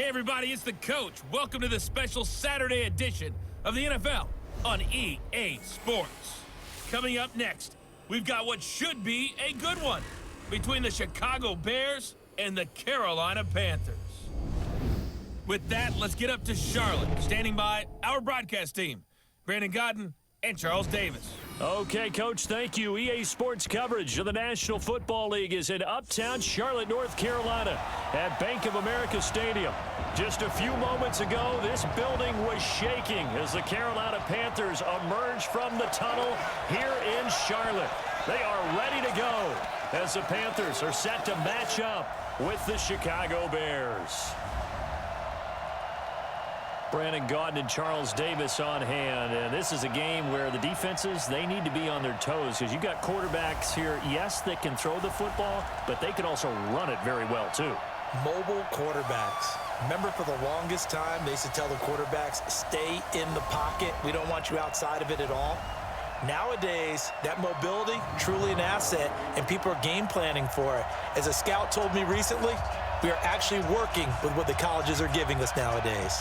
Hey everybody, it's the coach. Welcome to the special Saturday edition of the NFL on EA Sports. Coming up next, we've got what should be a good one between the Chicago Bears and the Carolina Panthers. With that, let's get up to Charlotte. Standing by, our broadcast team, Brandon Godden and Charles Davis. Okay, Coach, thank you. EA Sports coverage of the National Football League is in uptown Charlotte, North Carolina at Bank of America Stadium. Just a few moments ago, this building was shaking as the Carolina Panthers emerged from the tunnel here in Charlotte. They are ready to go as the Panthers are set to match up with the Chicago Bears. Brandon Gaudin and Charles Davis on hand, and this is a game where the defenses, they need to be on their toes because you've got quarterbacks here, yes, that can throw the football, but they can also run it very well too. Mobile quarterbacks. Remember, for the longest time, they used to tell the quarterbacks, stay in the pocket. We don't want you outside of it at all. Nowadays, that mobility, truly an asset, and people are game planning for it. As a scout told me recently, we are actually working with what the colleges are giving us nowadays.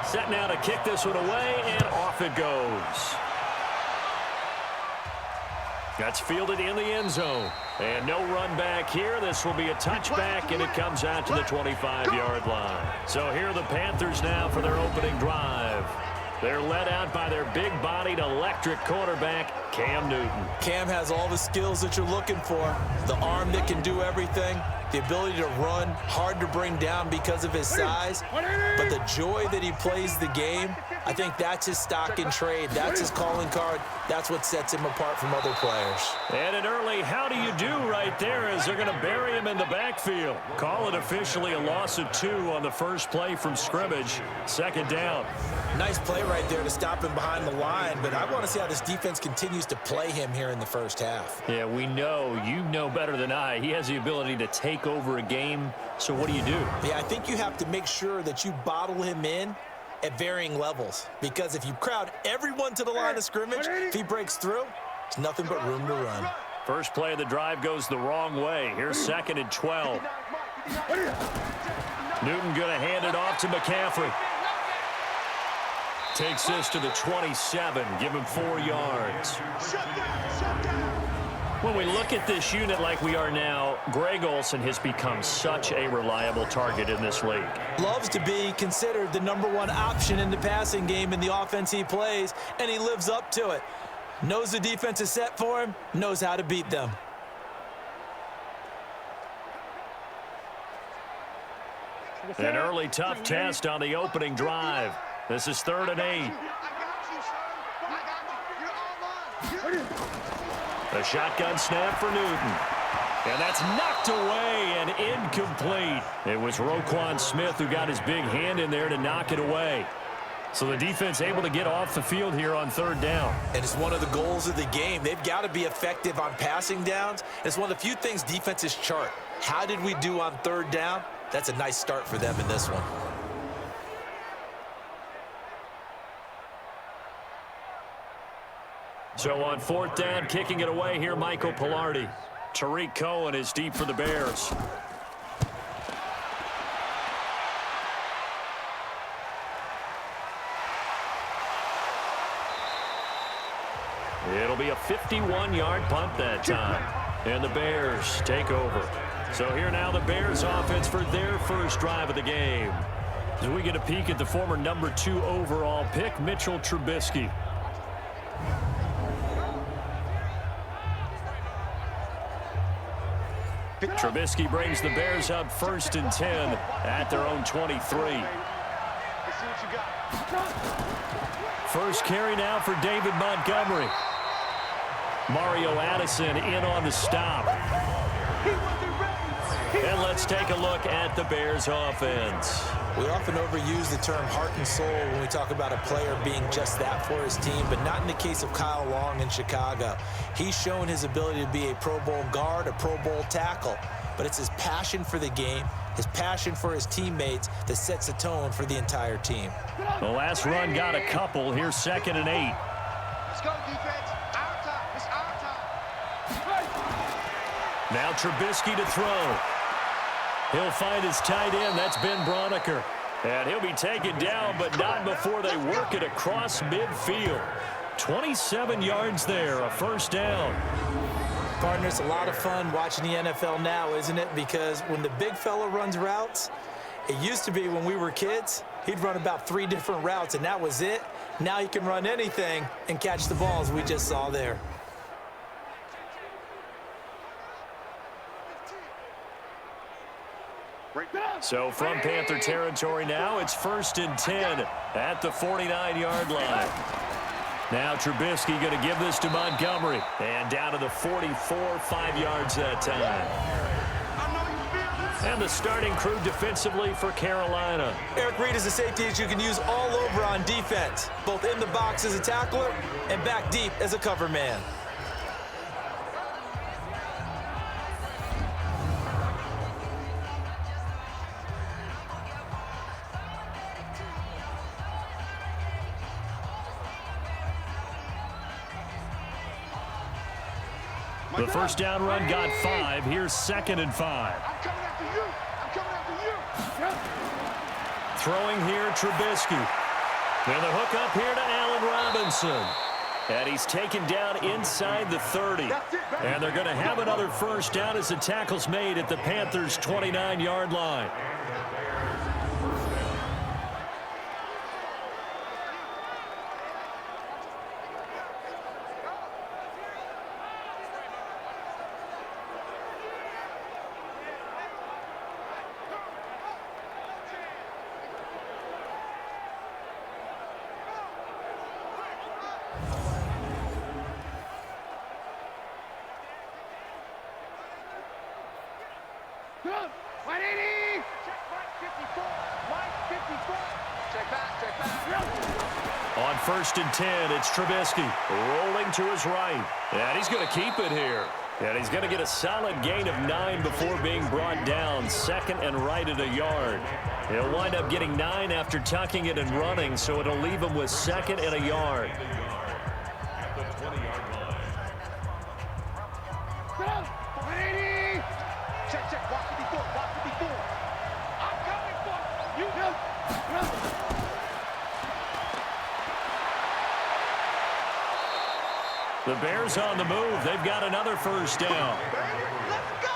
Set now to kick this one away, and off it goes. That's fielded in the end zone. And no run back here. This will be a touchback, and it comes out to the 25-yard line. So here are the Panthers now for their opening drive. They're led out by their big-bodied electric quarterback, Cam Newton. Cam has all the skills that you're looking for. The arm that can do everything. The ability to run, hard to bring down because of his size. But the joy that he plays the game, I think that's his stock in trade. That's his calling card. That's what sets him apart from other players. And an early how do you do right there as they're going to bury him in the backfield. Call it officially a loss of 2 on the first play from scrimmage. Second down. Nice play right there to stop him behind the line, but I want to see how this defense continues to play him here in the first half. Yeah, we know, you know better than I, he has the ability to take over a game, so what do you do? Yeah, I think you have to make sure that you bottle him in at varying levels, because if you crowd everyone to the line of scrimmage, if he breaks through, it's nothing but room to run. First play of the drive goes the wrong way. Here's 2nd and 12. Newton going to hand it off to McCaffrey. Takes this to the 27, give him 4 yards. When we look at this unit like we are now, Greg Olsen has become such a reliable target in this league. Loves to be considered the #1 option in the passing game in the offense he plays, and he lives up to it. Knows the defense is set for him, knows how to beat them. An early tough test on the opening drive. This is 3rd and 8. A shotgun snap for Newton. And that's knocked away and incomplete. It was Roquan Smith who got his big hand in there to knock it away. So the defense able to get off the field here on 3rd down. And it's one of the goals of the game. They've got to be effective on passing downs. It's one of the few things defenses chart. How did we do on 3rd down? That's a nice start for them in this one. So on 4th down, kicking it away here, Michael Pilardi. Tariq Cohen is deep for the Bears. It'll be a 51-yard punt that time. And the Bears take over. So here now the Bears offense for their first drive of the game. As we get a peek at the former #2 overall pick, Mitchell Trubisky. Trubisky brings the Bears up 1st and 10 at their own 23. First carry now for David Montgomery. Mario Addison in on the stop. And let's take a look at the Bears offense. We often overuse the term heart and soul when we talk about a player being just that for his team, but not in the case of Kyle Long in Chicago. He's shown his ability to be a Pro Bowl guard, a Pro Bowl tackle, but it's his passion for the game, his passion for his teammates that sets the tone for the entire team. The last run got a couple. Here's 2nd and 8. Let's go, defense. Our time. It's our time. Now Trubisky to throw. He'll find his tight end. That's Ben Broniker. And he'll be taken down, but not before they work it across midfield. 27 yards there, a first down. Partner, it's a lot of fun watching the NFL now, isn't it? Because when the big fella runs routes, it used to be when we were kids, he'd run about 3 different routes, and that was it. Now he can run anything and catch the balls we just saw there. So from Panther territory now, it's 1st and 10 at the 49-yard line. Now Trubisky going to give this to Montgomery. And down to the 44, 5 yards that time. And the starting crew defensively for Carolina. Eric Reid is a safety that you can use all over on defense, both in the box as a tackler and back deep as a cover man. The first down run got 5. Here's 2nd and 5. I'm coming after you. I'm coming after you. Throwing here, Trubisky. And the hook up here to Allen Robinson. And he's taken down inside the 30. And they're going to have another first down as the tackle's made at the Panthers' 29-yard line. On 1st and 10, it's Trubisky rolling to his right. And he's going to keep it here. And he's going to get a solid gain of 9 before being brought down. 2nd and right at a yard. He'll wind up getting 9 after tucking it and running, so it'll leave him with 2nd and a yard. Check. Walk to before. I'm coming for you. The Bears on the move. They've got another first down. Let's go.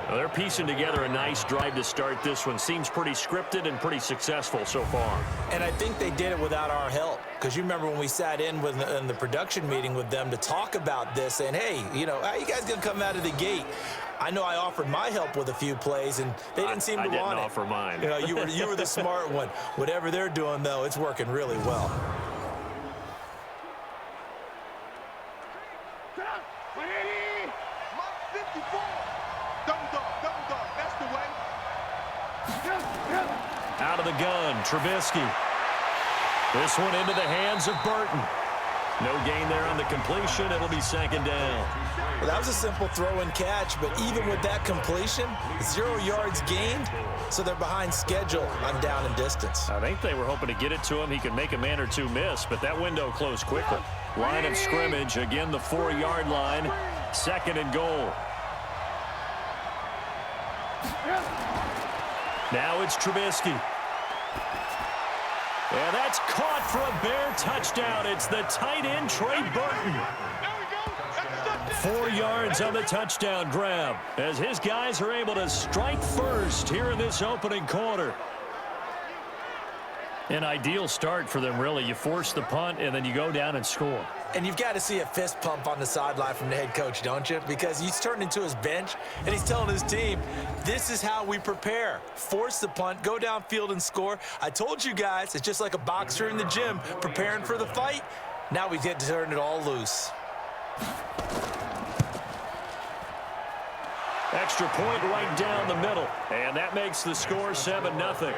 Well, they're piecing together a nice drive to start this one. Seems pretty scripted and pretty successful so far. And I think they did it without our help. Because you remember when we sat in the production meeting with them to talk about this, saying, hey, how you guys going to come out of the gate? I know I offered my help with a few plays, and they didn't seem to want it. I didn't offer mine. You were the smart one. Whatever they're doing, though, it's working really well. Out of the gun, Trubisky. This one into the hands of Burton. No gain there on the completion. It'll be 2nd down. Well, that was a simple throw and catch, but even with that completion, 0 yards gained, so they're behind schedule on down and distance. I think they were hoping to get it to him. He could make a man or two miss, but that window closed quickly. Line of scrimmage, again the 4-yard line. 2nd and goal. Now it's Trubisky. And that's caught for a Bear touchdown. It's the tight end, Trey Burton. 4 yards on the touchdown grab as his guys are able to strike first here in this opening quarter. An ideal start for them, really. You force the punt, and then you go down and score. And you've got to see a fist pump on the sideline from the head coach, don't you? Because he's turned into his bench, and he's telling his team, this is how we prepare. Force the punt, go downfield and score. I told you guys, it's just like a boxer in the gym preparing for the fight. Now we get to turn it all loose. Extra point right down the middle, and that makes the score 7-0.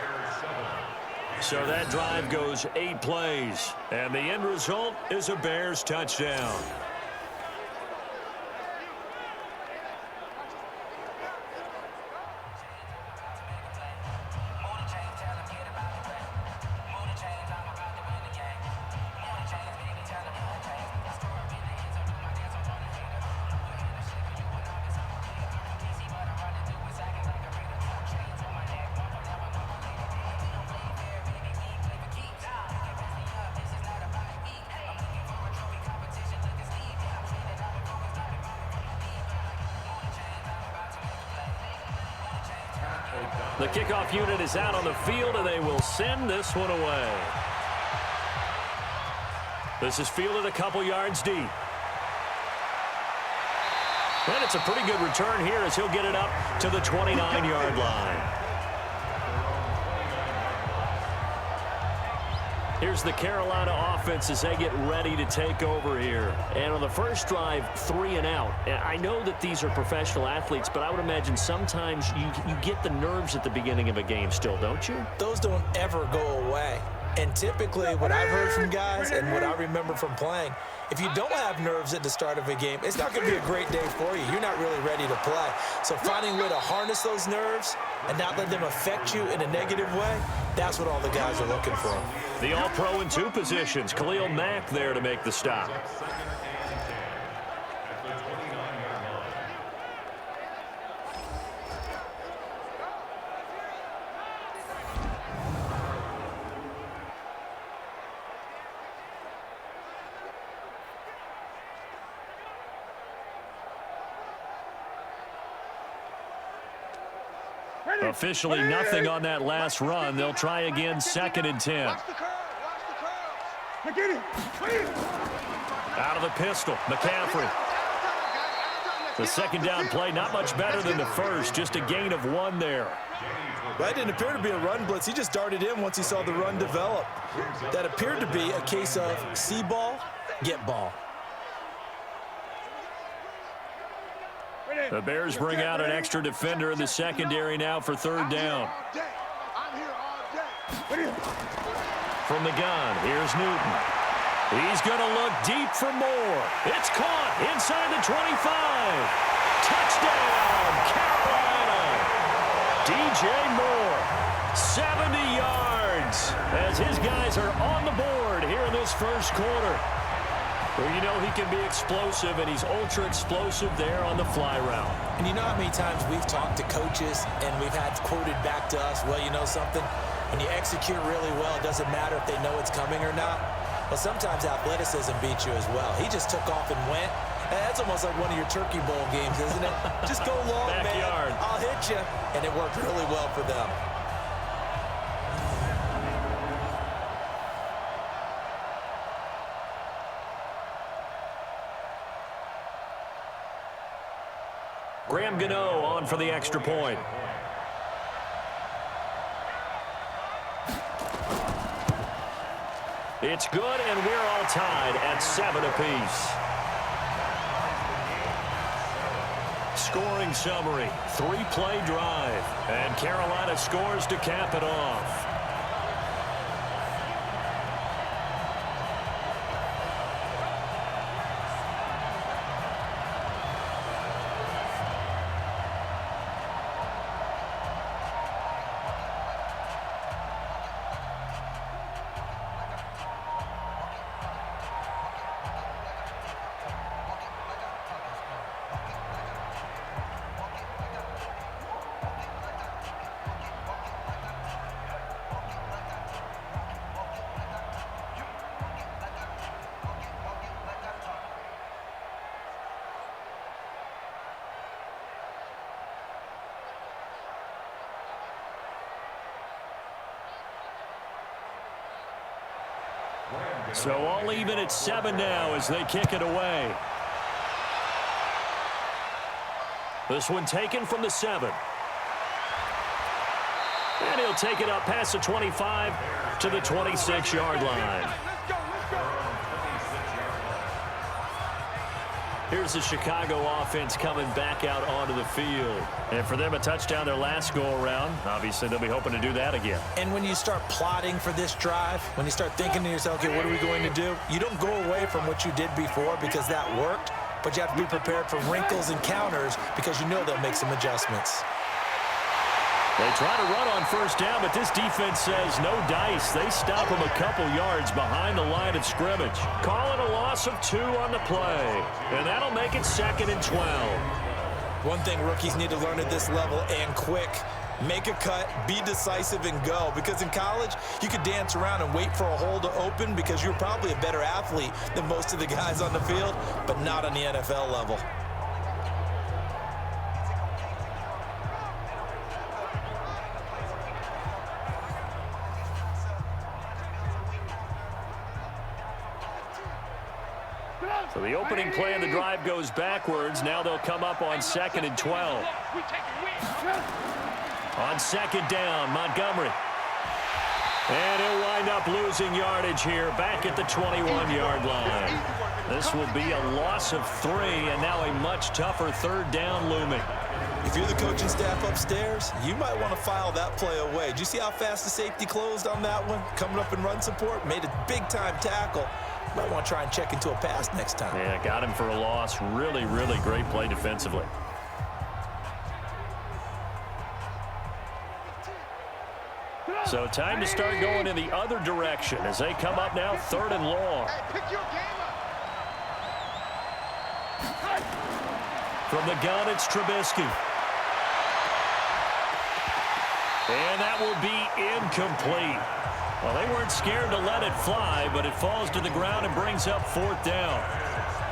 So that drive goes 8 plays, and the end result is a Bears touchdown. The kickoff unit is out on the field, and they will send this one away. This is fielded a couple yards deep. And it's a pretty good return here as he'll get it up to the 29-yard line. Here's the Carolina offense as they get ready to take over here. And on the first drive, 3 and out. I know that these are professional athletes, but I would imagine sometimes you get the nerves at the beginning of a game still, don't you? Those don't ever go away. And typically what I've heard from guys and what I remember from playing, if you don't have nerves at the start of a game, it's not going to be a great day for you. You're not really ready to play. So finding a way to harness those nerves and not let them affect you in a negative way, that's what all the guys are looking for. The All-Pro in 2 positions. Khalil Mack there to make the stop. Officially nothing on that last run. They'll try again, 2nd and 10. Watch the curl. Get it. Out of the pistol, McCaffrey. The second down play, not much better than the first, just a gain of 1 there. That didn't appear to be a run blitz. He just darted in once he saw the run develop. That appeared to be a case of see ball, get ball. The Bears bring out an extra defender in the secondary now for 3rd down. From the gun, here's Newton. He's going to look deep for more. It's caught inside the 25. Touchdown, Carolina. DJ Moore, 70 yards as his guys are on the board here in this first quarter. Well, you know he can be explosive, and he's ultra-explosive there on the fly route. And you know how many times we've talked to coaches and we've had quoted back to us, well, you know something? When you execute really well, it doesn't matter if they know it's coming or not. Well, sometimes athleticism beats you as well. He just took off and went. That's almost like one of your Turkey Bowl games, isn't it? Just go long, Backyard. man. I'll hit you. And it worked really well for them. Graham Gano on for the extra point. It's good, and we're all tied at 7 apiece. Scoring summary, 3-play drive, and Carolina scores to cap it off. So all even at 7 now as they kick it away. This one taken from the 7. And he'll take it up past the 25 to the 26-yard line. Here's the Chicago offense coming back out onto the field. And for them, a touchdown their last go-around. Obviously, they'll be hoping to do that again. And when you start plotting for this drive, when you start thinking to yourself, okay, what are we going to do? You don't go away from what you did before because that worked, but you have to be prepared for wrinkles and counters because you know they'll make some adjustments. They try to run on first down, but this defense says no dice. They stop him a couple yards behind the line of scrimmage. Calling a loss of 2 on the play, and that'll make it 2nd and 12. One thing rookies need to learn at this level, and quick, make a cut, be decisive, and go. Because in college, you could dance around and wait for a hole to open because you're probably a better athlete than most of the guys on the field, but not on the NFL level. So the opening play of the drive goes backwards. Now they'll come up on 2nd and 12. On 2nd down, Montgomery. And he'll wind up losing yardage here back at the 21-yard line. This will be a loss of 3, and now a much tougher 3rd down looming. If you're the coaching staff upstairs, you might want to file that play away. Did you see how fast the safety closed on that one? Coming up in run support, made a big-time tackle. Might want to try and check into a pass next time. Yeah, got him for a loss. Really, really great play defensively. So time to start going in the other direction as they come up now 3rd and long. From the gun, it's Trubisky. And that will be incomplete. Well, they weren't scared to let it fly, but it falls to the ground and brings up 4th down.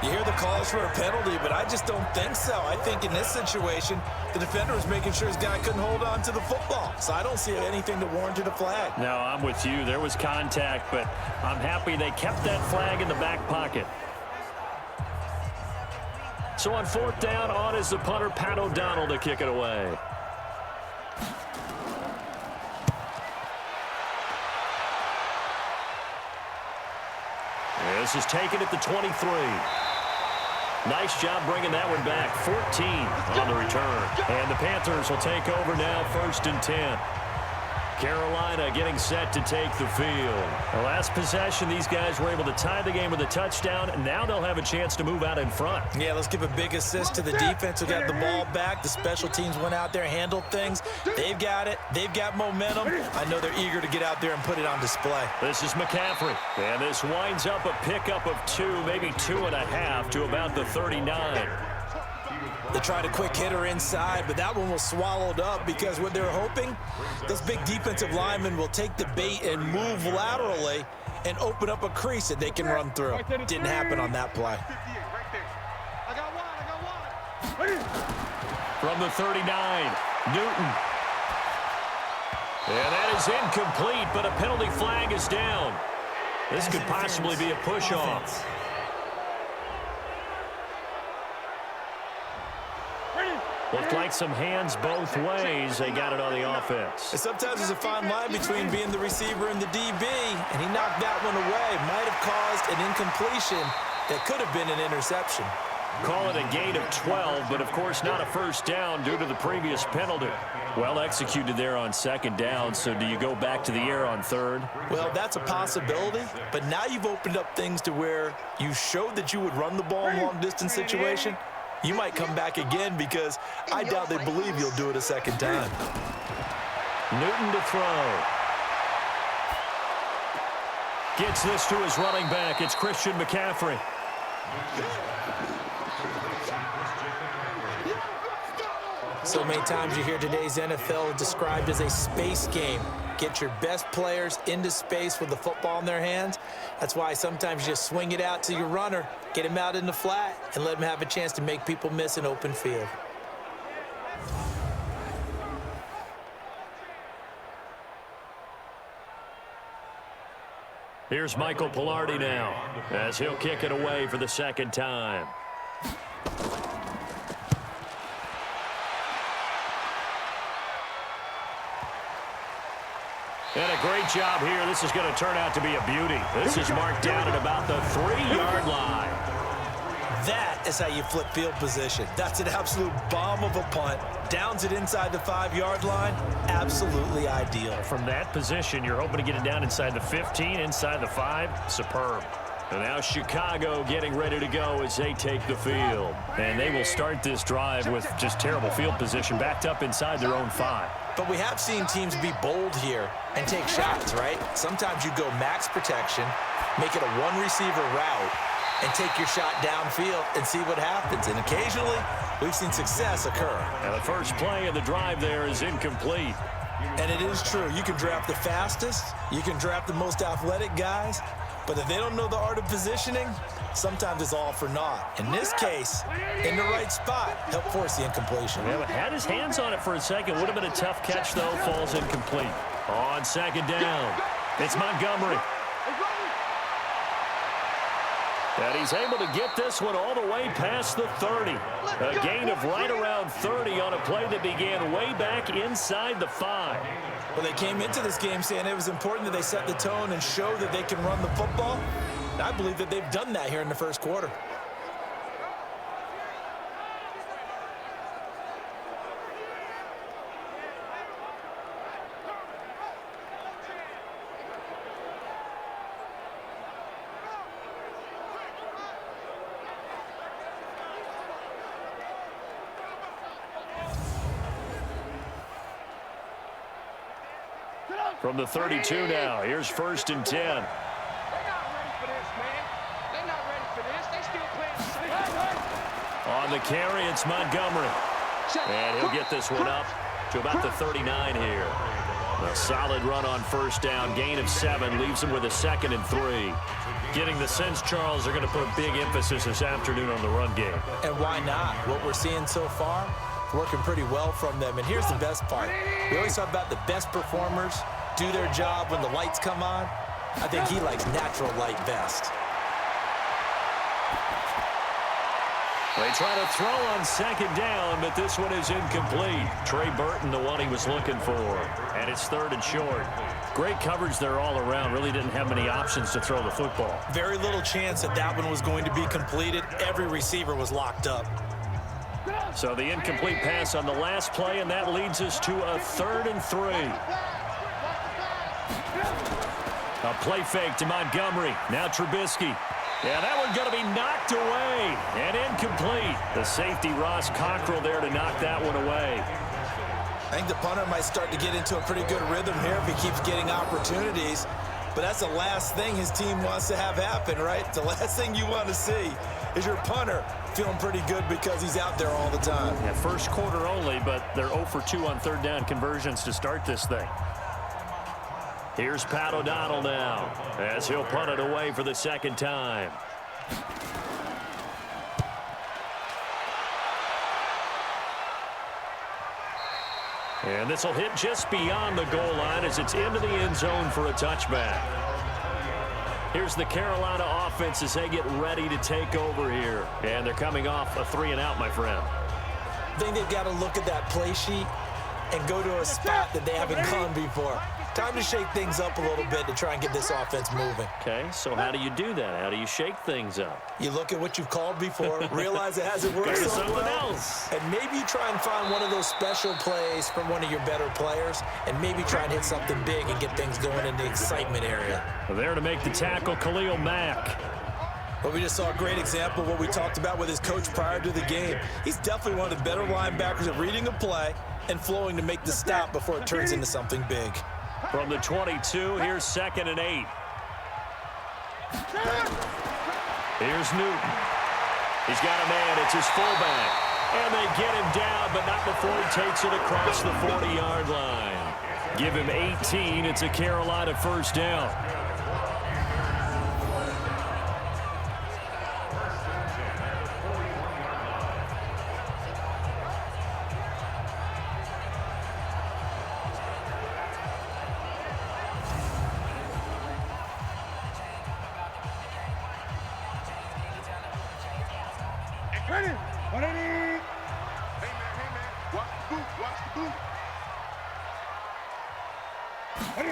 You hear the calls for a penalty, but I just don't think so. I think in this situation, the defender was making sure his guy couldn't hold on to the football. So I don't see anything that warranted a flag. No, I'm with you. There was contact, but I'm happy they kept that flag in the back pocket. So on 4th down, on is the punter, Pat O'Donnell, to kick it away. This is taken at the 23. Nice job bringing that one back. 14 on the return. And the Panthers will take over now, 1st and 10. Carolina getting set to take the field. The last possession, these guys were able to tie the game with a touchdown, and now they'll have a chance to move out in front. Yeah, let's give a big assist to the defense who got the ball back. The special teams went out there, handled things. They've got it. They've got momentum. I know they're eager to get out there and put it on display. This is McCaffrey, and this winds up a pickup of 2, maybe 2.5 to about the 39. They tried a quick hitter inside, but that one was swallowed up because what they're hoping, those big defensive linemen will take the bait and move laterally and open up a crease that they can run through. Didn't happen on that play. From the 39, Newton. And that is incomplete, but a penalty flag is down. This could possibly be a push-off. Looked like some hands both ways. They got it on the offense. And sometimes there's a fine line between being the receiver and the DB, and he knocked that one away. Might have caused an incompletion that could have been an interception. Call it a gain of 12, but of course not a 1st down due to the previous penalty. Well executed there on 2nd down, so do you go back to the air on 3rd? Well, that's a possibility, but now you've opened up things to where you showed that you would run the ball in long-distance situation. You might come back again because I doubt they believe you'll do it a 2nd time. Newton to throw. Gets this to his running back. It's Christian McCaffrey. So many times you hear today's NFL described as a space game. Get your best players into space with the football in their hands. That's why sometimes you just swing it out to your runner, get him out in the flat, and let him have a chance to make people miss an open field. Here's Michael Pilardi now as he'll kick it away for the 2nd time. And a great job here. This is going to turn out to be a beauty. This is marked down at about the 3-yard line. That is how you flip field position. That's an absolute bomb of a punt. Downs it inside the 5-yard line. Absolutely ideal. From that position, you're hoping to get it down inside the 15, inside the 5. Superb. And now Chicago getting ready to go as they take the field. And they will start this drive with just terrible field position, backed up inside their own 5. But we have seen teams be bold here and take shots, right? Sometimes you go max protection, make it a one-receiver route, and take your shot downfield and see what happens. And occasionally, we've seen success occur. And the first play of the drive there is incomplete. And it is true. You can draft the fastest. You can draft the most athletic guys. But if they don't know the art of positioning, sometimes it's all for naught. In this case, in the right spot, help force the incompletion. Yeah, but had his hands on it for a second. Would have been a tough catch, though. Falls incomplete. On 2nd down, it's Montgomery. And he's able to get this one all the way past the 30. A gain of right around 30 on a play that began way back inside the 5. Well, they came into this game saying it was important that they set the tone and show that they can run the football. And I believe that they've done that here in the first quarter. From the 32 now, here's 1st and 10. They're not ready for this, man. They're not ready for this. They still playing. On the carry, it's Montgomery. And he'll get this one up to about the 39 here. A solid run on 1st down, gain of 7, leaves him with a 2nd and 3. Getting the sense, Charles, they're going to put big emphasis this afternoon on the run game. And why not? What we're seeing so far, working pretty well from them. And here's the best part. We always talk about the best performers do their job when the lights come on. I think he likes natural light best. They try to throw on 2nd down, but this one is incomplete. Trey Burton, the one he was looking for. And it's 3rd and short. Great coverage there all around. Really didn't have many options to throw the football. Very little chance that that one was going to be completed. Every receiver was locked up. So the incomplete pass on the last play, and that leads us to a 3rd and 3. A play fake to Montgomery. Now Trubisky. Yeah, that one's going to be knocked away and incomplete. The safety, Ross Cockrell, there to knock that one away. I think the punter might start to get into a pretty good rhythm here if he keeps getting opportunities. But that's the last thing his team wants to have happen, right? The last thing you want to see is your punter feeling pretty good because he's out there all the time. Yeah, first quarter only, but they're 0 for 2 on 3rd down conversions to start this thing. Here's Pat O'Donnell now as he'll punt it away for the 2nd time. And this will hit just beyond the goal line as it's into the end zone for a touchback. Here's the Carolina offense as they get ready to take over here. And they're coming off a 3-and-out, my friend. I think they've got to look at that play sheet and go to a spot that they haven't gone before. Time to shake things up a little bit to try and get this offense moving. Okay, so how do you do that? How do you shake things up? You look at what you've called before, realize it hasn't worked Go to so someone well, else. and maybe you try and find one of those special plays from one of your better players, and maybe try and hit something big and get things going in the excitement area. There to make the tackle, Khalil Mack. Well, we just saw a great example of what we talked about with his coach prior to the game. He's definitely one of the better linebackers at reading a play and flowing to make the stop before it turns into something big. From the 22, here's 2nd and 8. Here's Newton. He's got a man. It's his fullback. And they get him down, but not before he takes it across the 40-yard line. Give him 18. It's a Carolina 1st down. Ready? Ready? Hey, man. Watch the boot. Watch the boot. Ready?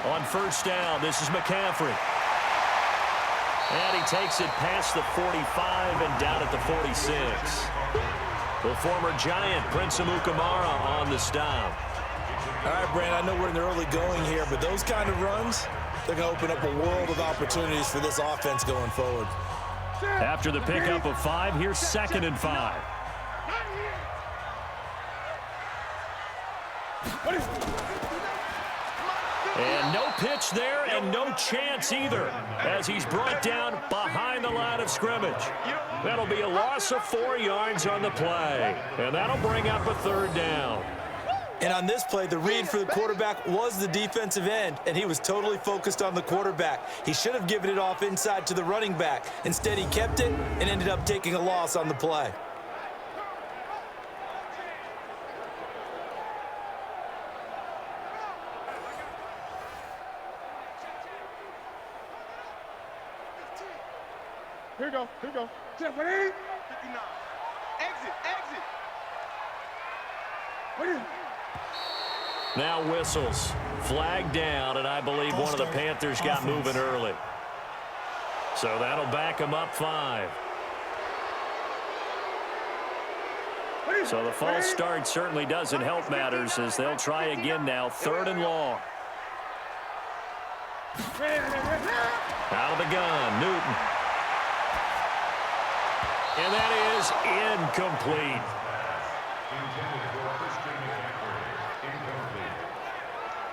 On 1st down, this is McCaffrey. And he takes it past the 45 and down at the 46. The former Giant, Prince Amukamara, on the stop. All right, Brand, I know we're in the early going here, but those kind of runs, they're going to open up a world of opportunities for this offense going forward. After the pickup of 5, here's 2nd and 5. And no pitch there and no chance either as he's brought down behind the line of scrimmage. That'll be a loss of 4 yards on the play. And that'll bring up a 3rd down. And on this play, the read for the quarterback was the defensive end, and he was totally focused on the quarterback. He should have given it off inside to the running back. Instead, he kept it and ended up taking a loss on the play. Here you go. Here you go. 59. Exit. Now whistles. Flag down, and I believe one of the Panthers got moving early. So that'll back them up 5. So the false start certainly doesn't help matters as they'll try again now. 3rd and long. Out of the gun, Newton. And that is incomplete.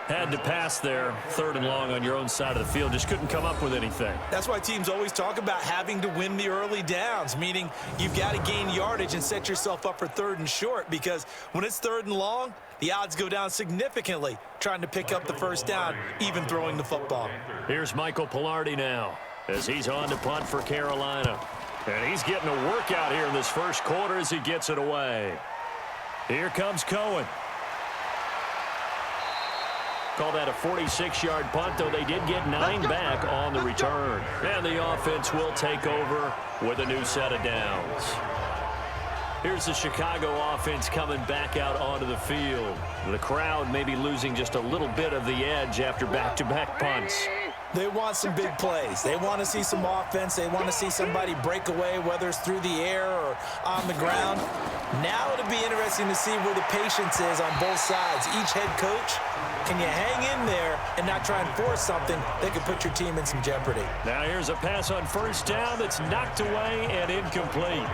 Had to pass there, 3rd and long on your own side of the field. Just couldn't come up with anything. That's why teams always talk about having to win the early downs, meaning you've got to gain yardage and set yourself up for 3rd and short, because when it's 3rd and long, the odds go down significantly trying to pick up the first down, even throwing the football. Here's Michael Pilardi now as he's on to punt for Carolina. And he's getting a workout here in this first quarter as he gets it away. Here comes Cohen. Call that a 46-yard punt, though they did get 9 back on the return. And the offense will take over with a new set of downs. Here's the Chicago offense coming back out onto the field. The crowd may be losing just a little bit of the edge after back-to-back punts. They want some big plays. They want to see some offense. They want to see somebody break away, whether it's through the air or on the ground. Now it'll be interesting to see where the patience is on both sides. Each head coach, can you hang in there and not try and force something that could put your team in some jeopardy? Now here's a pass on 1st down that's knocked away and incomplete.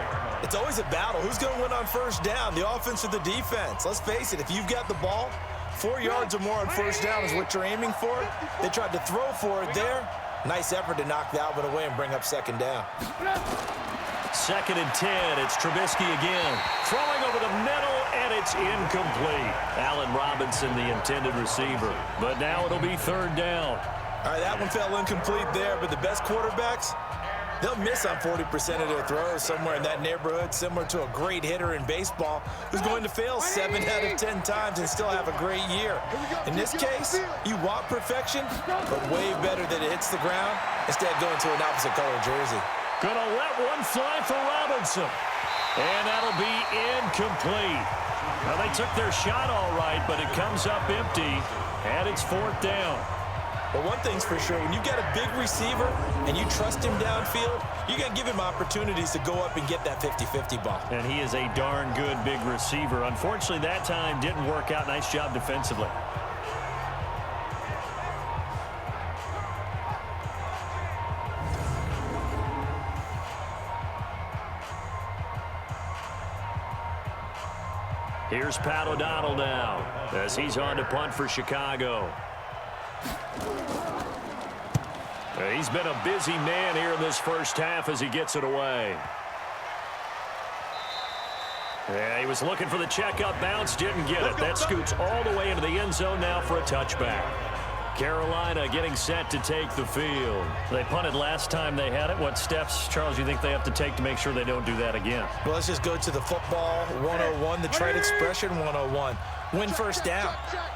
It's always a battle. Who's going to win on 1st down, the offense or the defense? Let's face it, if you've got the ball, 4 yards or more on 1st down is what you're aiming for. They tried to throw for it there. Nice effort to knock that one away and bring up 2nd down. 2nd and 10. It's Trubisky again. Throwing over the middle, and it's incomplete. Allen Robinson, the intended receiver. But now it'll be 3rd down. All right, that one fell incomplete there, but the best quarterbacks, they'll miss on 40% of their throws, somewhere in that neighborhood, similar to a great hitter in baseball who's going to fail 7 out of 10 times and still have a great year. In this case, you want perfection, but way better that it hits the ground instead of going to an opposite color jersey. Gonna let one fly for Robinson. And that'll be incomplete. Now, they took their shot all right, but it comes up empty, and it's 4th down. But one thing's for sure, when you've got a big receiver and you trust him downfield, you got to give him opportunities to go up and get that 50-50 ball. And he is a darn good big receiver. Unfortunately, that time didn't work out. Nice job defensively. Here's Pat O'Donnell now as he's on to punt for Chicago. He's been a busy man here in this first half as he gets it away. Yeah, he was looking for the checkup bounce, didn't get it. That scoots all the way into the end zone now for a touchback. Carolina getting set to take the field. They punted last time they had it. What steps, Charles, you think they have to take to make sure they don't do that again? Well, let's just go to the football 101, the trade expression 101. Win 1st down.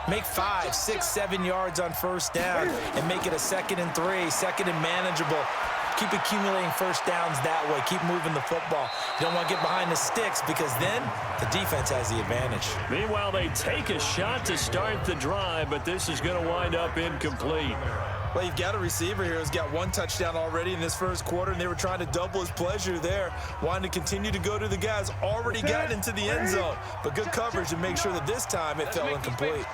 Make 5, 6, 7 yards on 1st down and make it a 2nd and 3, 2nd and manageable. Keep accumulating 1st downs that way. Keep moving the football. You don't want to get behind the sticks because then the defense has the advantage. Meanwhile, they take a shot to start the drive, but this is going to wind up incomplete. Well, you've got a receiver here who's got 1 touchdown already in this first quarter, and they were trying to double his pleasure there, wanting to continue to go to the guys already gotten into the end zone. But good coverage to make sure that this time it fell incomplete.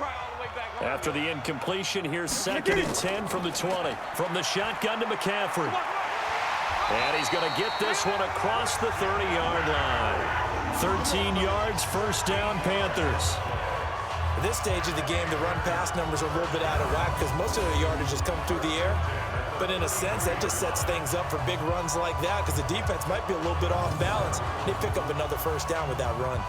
After the incompletion, here's 2nd and 10 from the 20. From the shotgun to McCaffrey. And he's going to get this one across the 30-yard line. 13 yards, 1st down, Panthers. At this stage of the game, the run-pass numbers are a little bit out of whack because most of the yardage has come through the air. But in a sense, that just sets things up for big runs like that because the defense might be a little bit off balance. They pick up another 1st down with that run.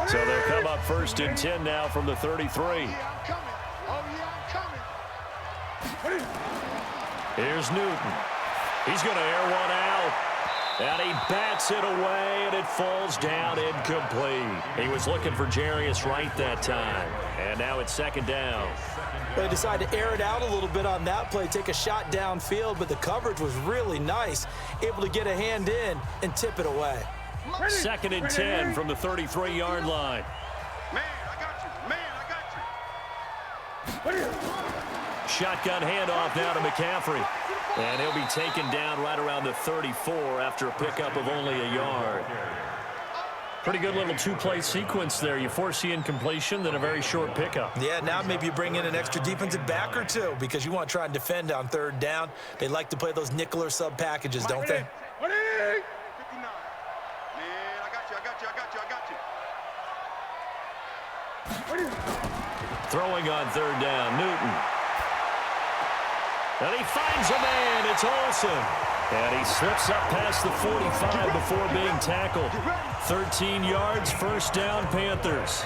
So they'll come up 1st and 10 now from the 33. Here's Newton. He's going to air one out. And he bats it away, and it falls down incomplete. He was looking for Jarius Wright that time. And now it's second down. They decided to air it out a little bit on that play, take a shot downfield, but the coverage was really nice, able to get a hand in and tip it away. Second and 10 from the 33-yard line. Man, I got you. Man, I got you. Shotgun handoff now to McCaffrey. And he'll be taken down right around the 34 after a pickup of only a yard. Pretty good little two-play sequence there. You force the incompletion, then a very short pickup. Yeah, now maybe you bring in an extra defensive back or two because you want to try and defend on third down. They like to play those nickel or sub packages, don't they? 59. Man, I got you. Throwing on third down, Newton. And he finds a man. It's Olsen. And he slips up past the 45 before being tackled. 13 yards, first down, Panthers.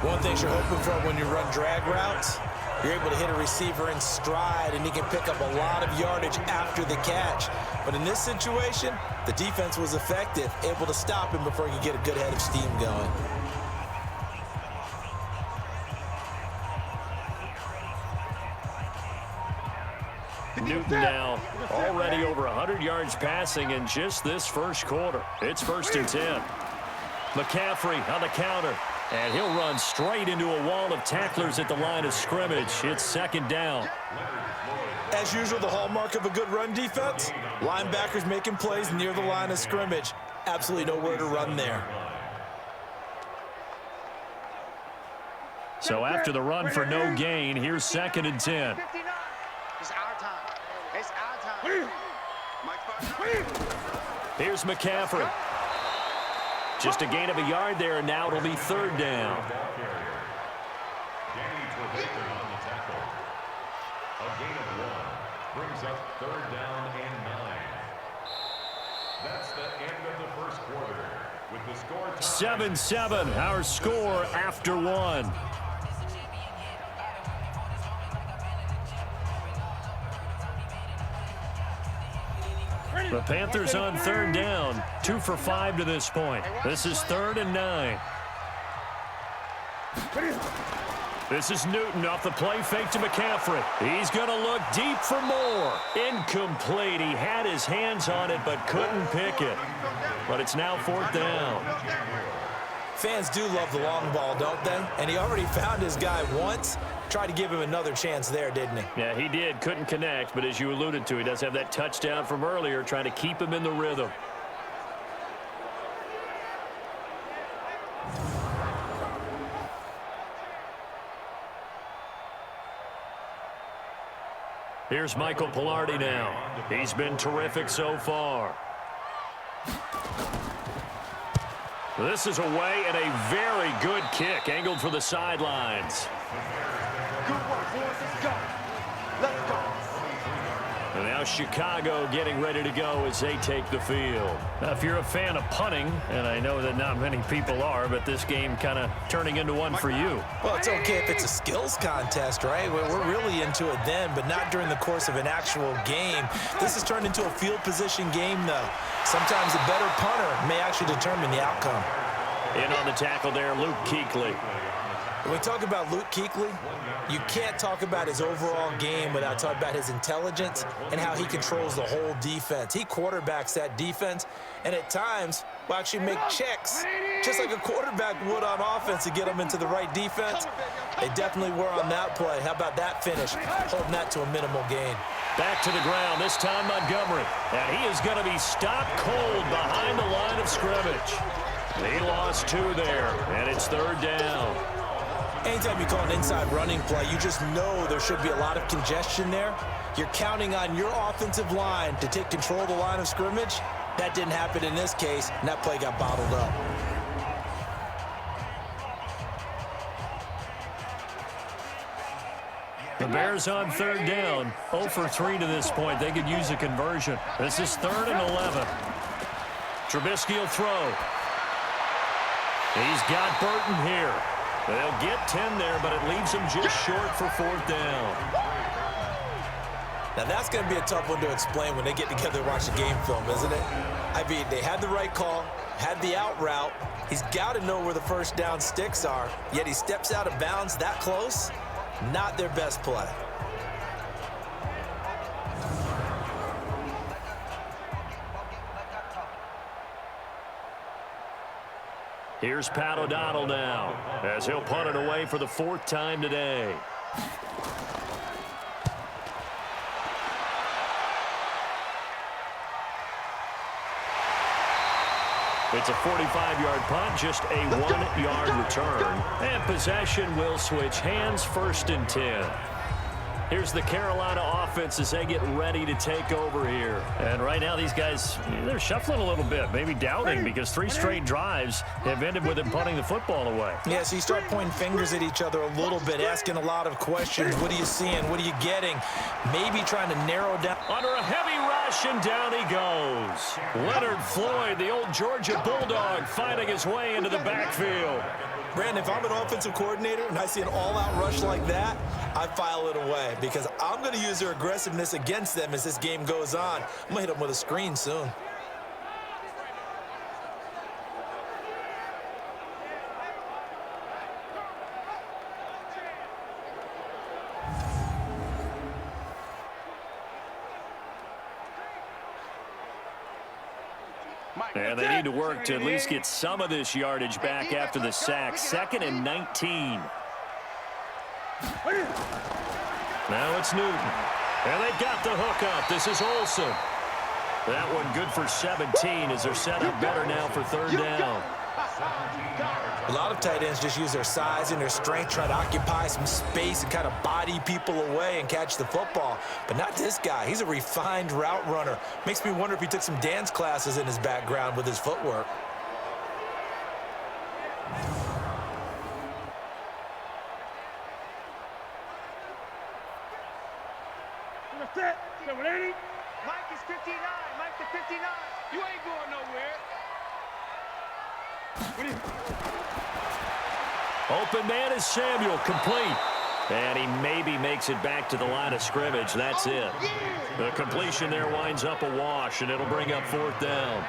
One thing you're hoping for when you run drag routes, you're able to hit a receiver in stride, and he can pick up a lot of yardage after the catch. But in this situation, the defense was effective, able to stop him before he could get a good head of steam going. Newton now already over 100 yards passing in just this first quarter. It's first and 10. McCaffrey on the counter. And he'll run straight into a wall of tacklers at the line of scrimmage. It's second down. As usual, the hallmark of a good run defense, linebackers making plays near the line of scrimmage. Absolutely nowhere to run there. So after the run for no gain, here's second and 10. It's our time. It's our time. Here's McCaffrey. Just a gain of a yard there, and now it'll be third down. A gain of 1 brings up third down and 9. That's the end of the first quarter. With the score 7-7, our score after 1. The Panthers on third down, 2 for 5 to this point. This is third and 9. This is Newton off the play fake to McCaffrey. He's going to look deep for more. Incomplete. He had his hands on it but couldn't pick it. But it's now fourth down. Fans do love the long ball, don't they? And he already found his guy once. Tried to give him another chance there, didn't he? Yeah, he did. Couldn't connect, but as you alluded to, he does have that touchdown from earlier, trying to keep him in the rhythm. Here's Michael Pilardi now. He's been terrific so far. This is away and a very good kick, angled for the sidelines. Good work, boys. Let's go. Let's go. And now Chicago getting ready to go as they take the field. Now, if you're a fan of punting, and I know that not many people are, but this game kind of turning into one for you. Well, it's okay if it's a skills contest, right? We're really into it then, but not during the course of an actual game. This has turned into a field position game, though. Sometimes a better punter may actually determine the outcome. In on the tackle there, Luke Kuechly. When we talk about Luke Kuechly, you can't talk about his overall game without talking about his intelligence and how he controls the whole defense. He quarterbacks that defense, and at times will actually make checks, just like a quarterback would on offense to get them into the right defense. They definitely were on that play. How about that finish? Holding that to a minimal gain. Back to the ground, this time Montgomery. And he is going to be stopped cold behind the line of scrimmage. He lost 2 there, and it's third down. Anytime you call an inside running play, you just know there should be a lot of congestion there. You're counting on your offensive line to take control of the line of scrimmage. That didn't happen in this case, and that play got bottled up. The Bears on third down, 0 for 3 to this point. They could use a conversion. This is third and 11. Trubisky will throw. He's got Burton here. They'll get 10 there, but it leaves him just short for fourth down. Now, that's going to be a tough one to explain when they get together and watch the game film, isn't it? I mean, they had the right call, had the out route. He's got to know where the first down sticks are, yet he steps out of bounds that close. Not their best play. Here's Pat O'Donnell now, as he'll punt it away for the 4th time today. It's a 45-yard punt, just a 1-yard return. And possession will switch hands, 1st and 10. Here's the Carolina offense as they get ready to take over here. And right now, these guys, they're shuffling a little bit, maybe doubting, because 3 straight drives have ended with them punting the football away. Yeah, so you start pointing fingers at each other a little bit, asking a lot of questions. What are you seeing? What are you getting? Maybe trying to narrow down. Under a heavy rush, and down he goes. Leonard Floyd, the old Georgia Bulldog, finding his way into the backfield. Brandon, if I'm an offensive coordinator and I see an all-out rush like that, I file it away because I'm going to use their aggressiveness against them as this game goes on. I'm going to hit them with a screen soon. And they need to work to at least get some of this yardage back after the sack. 2nd and 19. Now it's Newton. And they've got the hook up. This is Olsen. That one good for 17 as they're set up better now for 3rd down. A lot of tight ends just use their size and their strength, try to occupy some space and kind of body people away and catch the football. But not this guy. He's a refined route runner. Makes me wonder if he took some dance classes in his background with his footwork. Mike is 59. Mike to 59. You ain't going nowhere. Open man is Samuel, complete. And he maybe makes it back to the line of scrimmage. That's it. The completion there winds up a wash, and it'll bring up 4th down.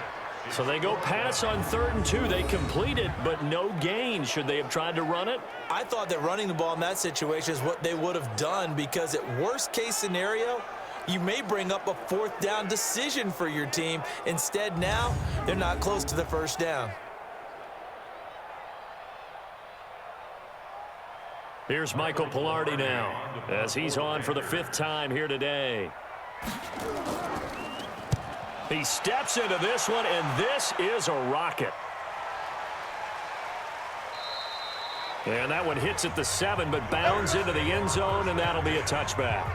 So they go pass on 3rd and 2. They complete it, but no gain. Should they have tried to run it? I thought that running the ball in that situation is what they would have done because at worst case scenario, you may bring up a 4th down decision for your team. Instead, now, they're not close to the 1st down. Here's Michael Pilardi now as he's on for the 5th time here today. He steps into this one, and this is a rocket. And that one hits at the 7, but bounds into the end zone, and that'll be a touchback.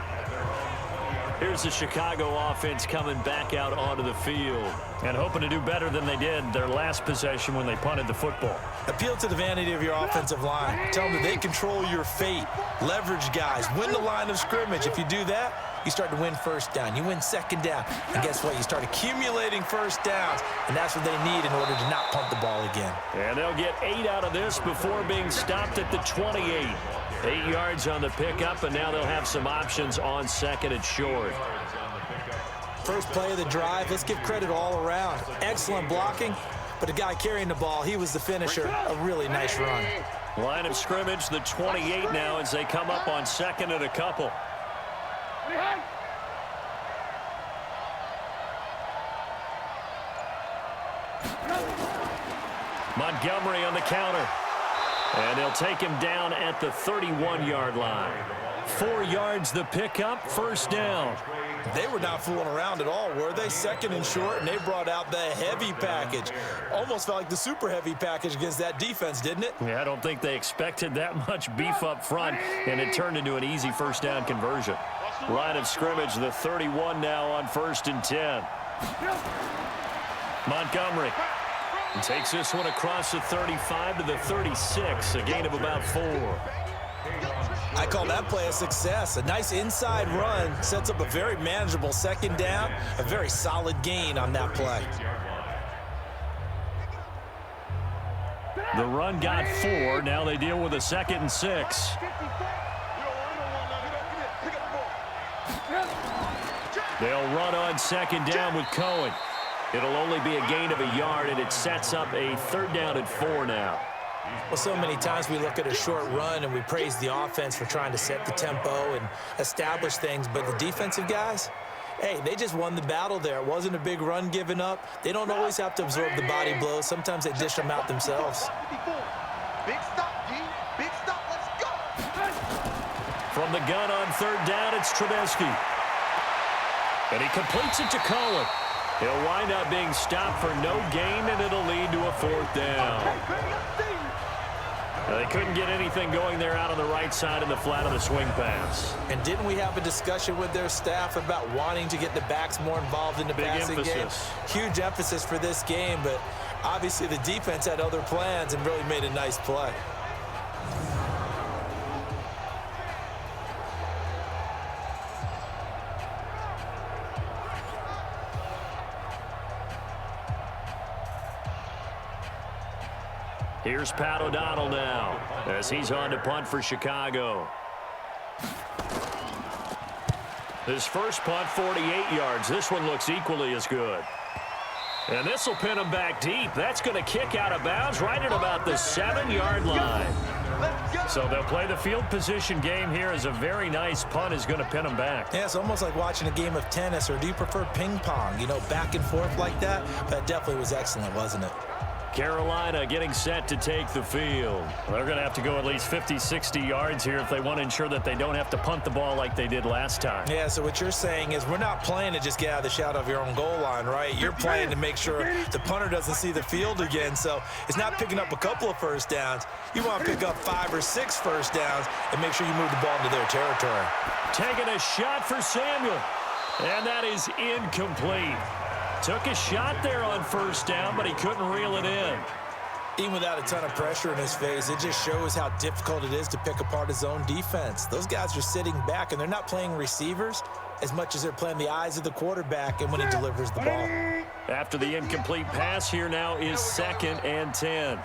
Here's the Chicago offense coming back out onto the field and hoping to do better than they did their last possession when they punted the football. Appeal to the vanity of your offensive line. Tell them that they control your fate. Leverage guys. Win the line of scrimmage. If you do that, you start to win 1st down. You win 2nd down. And guess what? You start accumulating 1st downs. And that's what they need in order to not punt the ball again. And they'll get 8 out of this before being stopped at the 28. 8 yards on the pickup, and now they'll have some options on 2nd and short. First play of the drive, let's give credit all around. Excellent blocking, but the guy carrying the ball, he was the finisher. A really nice run. Line of scrimmage, the 28 now as they come up on 2nd and a couple. Montgomery on the counter. And they'll take him down at the 31-yard line. 4 yards the pickup, 1st down. They were not fooling around at all, were they? 2nd and short, and they brought out the heavy package. Almost felt like the super heavy package against that defense, didn't it? Yeah, I don't think they expected that much beef up front, and it turned into an easy 1st down conversion. Line of scrimmage, the 31 now on 1st and 10. Montgomery takes this one across the 35 to the 36, a gain of about 4. I call that play a success. A nice inside run sets up a very manageable 2nd down, a very solid gain on that play. The run got 4. Now they deal with a 2nd and 6. They'll run on second down with Cohen. It'll only be a gain of a yard, and it sets up a 3rd down and 4 now. Well, so many times we look at a short run and we praise the offense for trying to set the tempo and establish things, but the defensive guys, hey, they just won the battle there. It wasn't a big run given up. They don't always have to absorb the body blows. Sometimes they dish them out themselves. Big stop, D. Big stop. Let's go. From the gun on 3rd down, it's Trubisky. And he completes it to Cohen. He'll wind up being stopped for no gain, and it'll lead to a 4th down. They couldn't get anything going there out on the right side in the flat of the swing pass. And didn't we have a discussion with their staff about wanting to get the backs more involved in the passing game? Huge emphasis for this game, but obviously the defense had other plans and really made a nice play. Here's Pat O'Donnell now as he's on to punt for Chicago. His first punt, 48 yards. This one looks equally as good. And this will pin him back deep. That's going to kick out of bounds right at about the 7-yard line. So they'll play the field position game here as a very nice punt is going to pin him back. Yeah, it's almost like watching a game of tennis, or do you prefer ping pong? You know, back and forth like that? That definitely was excellent, wasn't it? Carolina getting set to take the field. They're going to have to go at least 50, 60 yards here if they want to ensure that they don't have to punt the ball like they did last time. Yeah, so what you're saying is we're not playing to just get out of the shadow of your own goal line, right? You're playing to make sure the punter doesn't see the field again. So it's not picking up a couple of first downs. You want to pick up 5 or 6 first downs and make sure you move the ball into their territory. Taking a shot for Samuel. And that is incomplete. Took a shot there on first down, but he couldn't reel it in. Even without a ton of pressure in his face, it just shows how difficult it is to pick apart his own defense. Those guys are sitting back, and they're not playing receivers as much as they're playing the eyes of the quarterback and when he delivers the ball. After the incomplete pass, here now is 2nd and 10.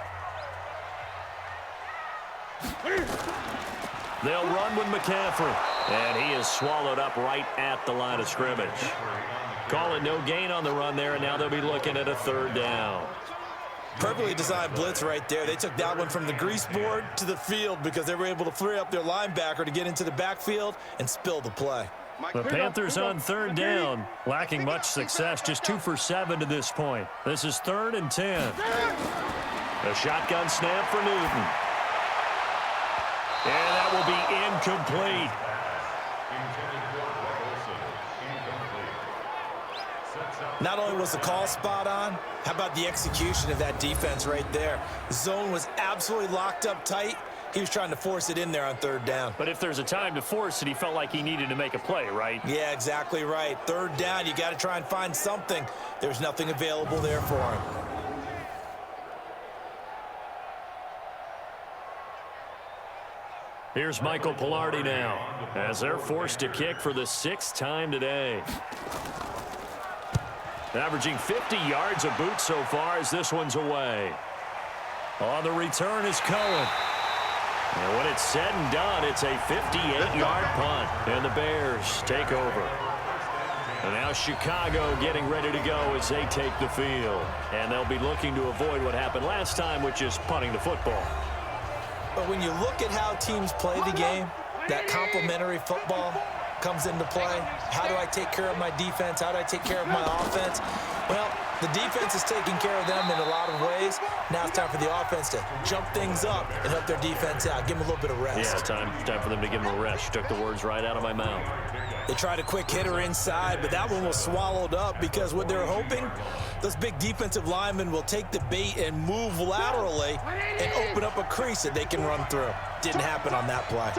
They'll run with McCaffrey, and he is swallowed up right at the line of scrimmage. Call it no gain on the run there, and now they'll be looking at a 3rd down. Perfectly designed blitz right there. They took that one from the grease board to the field because they were able to free up their linebacker to get into the backfield and spill the play. The Panthers on 3rd down, lacking much success, just 2 for 7 to this point. This is 3rd and 10. A shotgun snap for Newton. And that will be incomplete. Not only was the call spot on, how about the execution of that defense right there? The zone was absolutely locked up tight. He was trying to force it in there on 3rd down. But if there's a time to force it, he felt like he needed to make a play, right? Yeah, exactly right. 3rd down, you got to try and find something. There's nothing available there for him. Here's Michael Pilardi now as they're forced to kick for the 6th time today. Averaging 50 yards a boot so far as this one's away. On the return is Cohen. And when it's said and done, it's a 58-yard punt. And the Bears take over. And now Chicago getting ready to go as they take the field. And they'll be looking to avoid what happened last time, which is punting the football. But when you look at how teams play the game, that complementary football comes into play. How do I take care of my defense? How do I take care of my offense? Well, the defense is taking care of them in a lot of ways. Now it's time for the offense to jump things up and help their defense out. Give them a little bit of rest. Yeah, time for them to give them a rest. You took the words right out of my mouth. They tried a quick hitter inside, but that one was swallowed up because what they're hoping, those big defensive linemen will take the bait and move laterally and open up a crease that they can run through. Didn't happen on that play.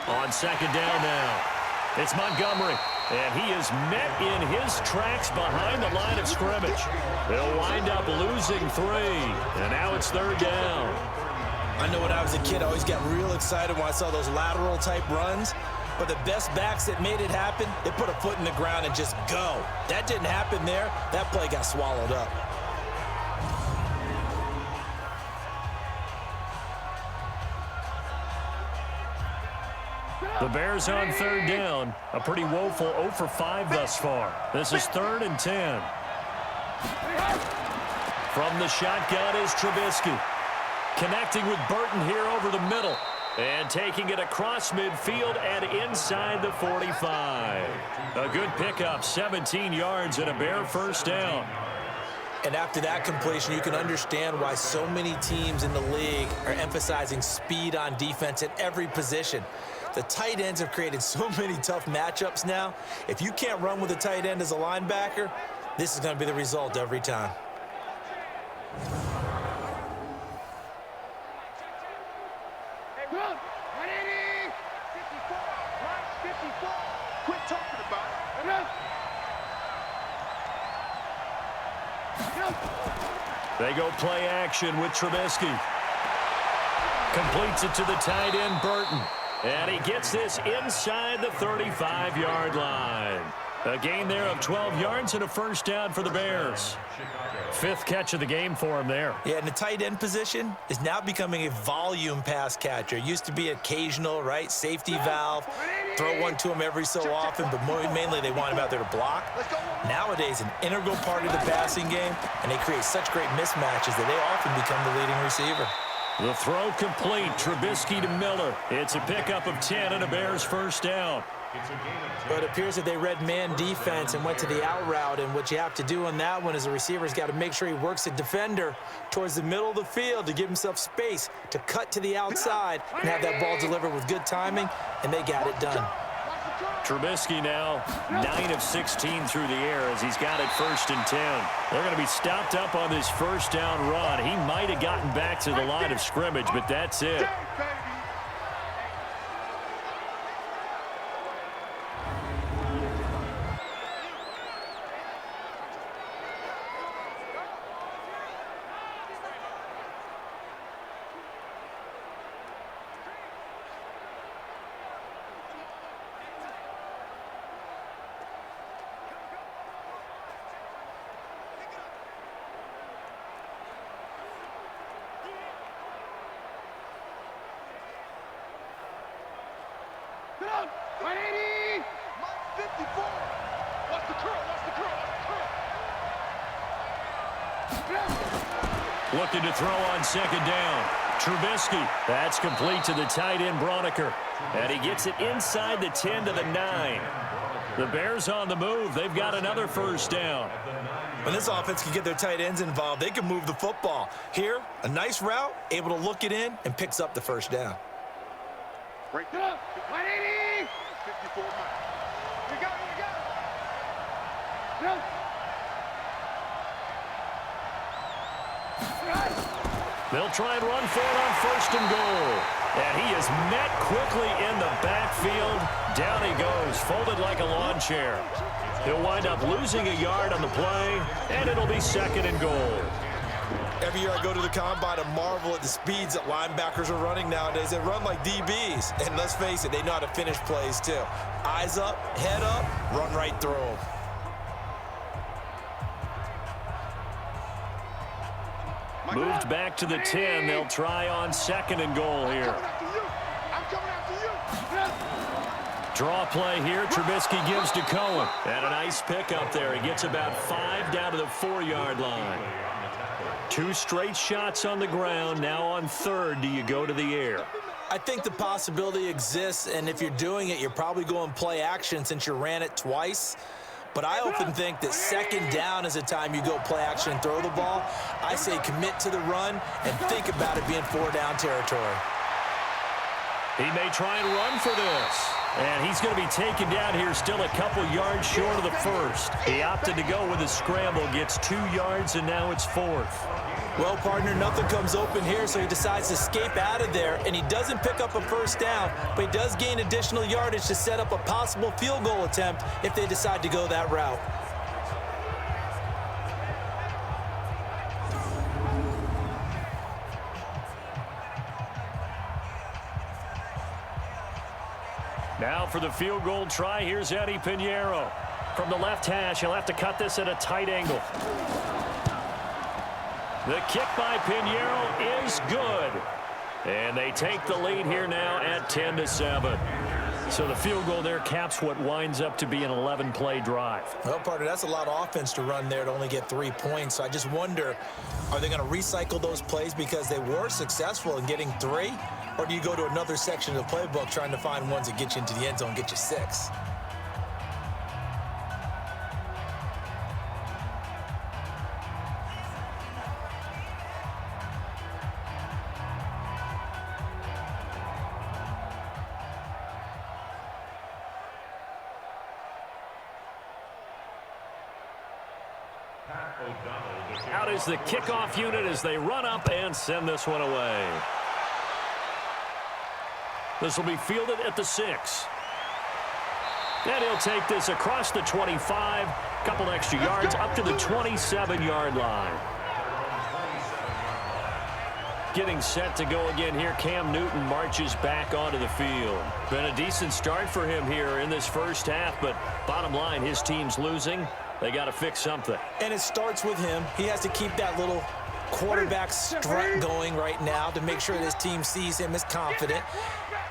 On 2nd down now, it's Montgomery, and he is met in his tracks behind the line of scrimmage. They'll wind up losing 3, and now it's 3rd down. I know when I was a kid, I always got real excited when I saw those lateral-type runs, but the best backs that made it happen, they put a foot in the ground and just go. That didn't happen there. That play got swallowed up. The Bears on third down. A pretty woeful 0 for 5 thus far. This is 3rd and 10. From the shotgun is Trubisky. Connecting with Burton here over the middle. And taking it across midfield and inside the 45. A good pickup, 17 yards and a Bear first down. And after that completion, you can understand why so many teams in the league are emphasizing speed on defense at every position. The tight ends have created so many tough matchups now. If you can't run with a tight end as a linebacker, this is going to be the result every time. Hey, run! 180! 54! Right, 54! Quit talking about it. Enough! They go play action with Trubisky. Completes it to the tight end, Burton. And he gets this inside the 35-yard line. A gain there of 12 yards and a first down for the Bears. 5th catch of the game for him there. Yeah, and the tight end position is now becoming a volume pass catcher. Used to be occasional, right? Safety valve. Throw one to him every so often, but mainly they want him out there to block. Nowadays, an integral part of the passing game, and they create such great mismatches that they often become the leading receiver. The throw complete. Trubisky to Miller. It's a pickup of 10 and a Bears first down. But it appears that they read man defense and went to the out route, and what you have to do on that one is the receiver's got to make sure he works the defender towards the middle of the field to give himself space to cut to the outside and have that ball delivered with good timing, and they got it done. Trubisky now 9 of 16 through the air as he's got it 1st and 10. They're going to be stopped up on this first down run. He might have gotten back to the line of scrimmage, but that's it. Get on! 180! 54! Watch the curl, watch the curl, watch the curl! Looking to throw on 2nd down. Trubisky. That's complete to the tight end, Broniker. And he gets it inside the 10 to the 9. The Bears on the move. They've got another first down. When this offense can get their tight ends involved, they can move the football. Here, a nice route, able to look it in, and picks up the first down. Break it up! 180! 54 miles. You got it, you got it! They'll try and run for it on 1st and goal. And he is met quickly in the backfield. Down he goes, folded like a lawn chair. He'll wind up losing a yard on the play, and it'll be 2nd and goal. Every year I go to the combine and marvel at the speeds that linebackers are running nowadays. They run like DBs. And let's face it, they know how to finish plays too. Eyes up, head up, run right through them. Moved back to the 10. They'll try on 2nd and goal here. I'm coming after you! Draw play here. Trubisky gives to Cohen. And a nice pickup there. He gets about 5 down to the 4-yard line. 2 straight shots on the ground. Now on 3rd, do you go to the air? I think the possibility exists, and if you're doing it, you're probably going play action since you ran it twice. But I often think that 2nd down is a time you go play action and throw the ball. I say commit to the run and think about it being 4-down territory. He may try and run for this. And he's going to be taken down here still a couple yards short of the 1st. He opted to go with a scramble, gets 2 yards, and now it's 4th. Well, partner, nothing comes open here, so he decides to escape out of there, and he doesn't pick up a 1st down, but he does gain additional yardage to set up a possible field goal attempt if they decide to go that route. Now for the field goal try, here's Eddie Pinheiro. From the left hash, he'll have to cut this at a tight angle. The kick by Pinheiro is good. And they take the lead here now at 10-7. So the field goal there caps what winds up to be an 11-play drive. Well, partner, that's a lot of offense to run there to only get 3 points. So I just wonder, are they going to recycle those plays because they were successful in getting 3? Or do you go to another section of the playbook trying to find ones that get you into the end zone, get you 6? Out is the kickoff unit as they run up and send this one away. This will be fielded at the 6. And he'll take this across the 25, couple extra yards up to the 27-yard line. Getting set to go again here, Cam Newton marches back onto the field. Been a decent start for him here in this first half, but bottom line, his team's losing. They got to fix something. And it starts with him. He has to keep that little quarterback strut going right now to make sure his team sees him as confident.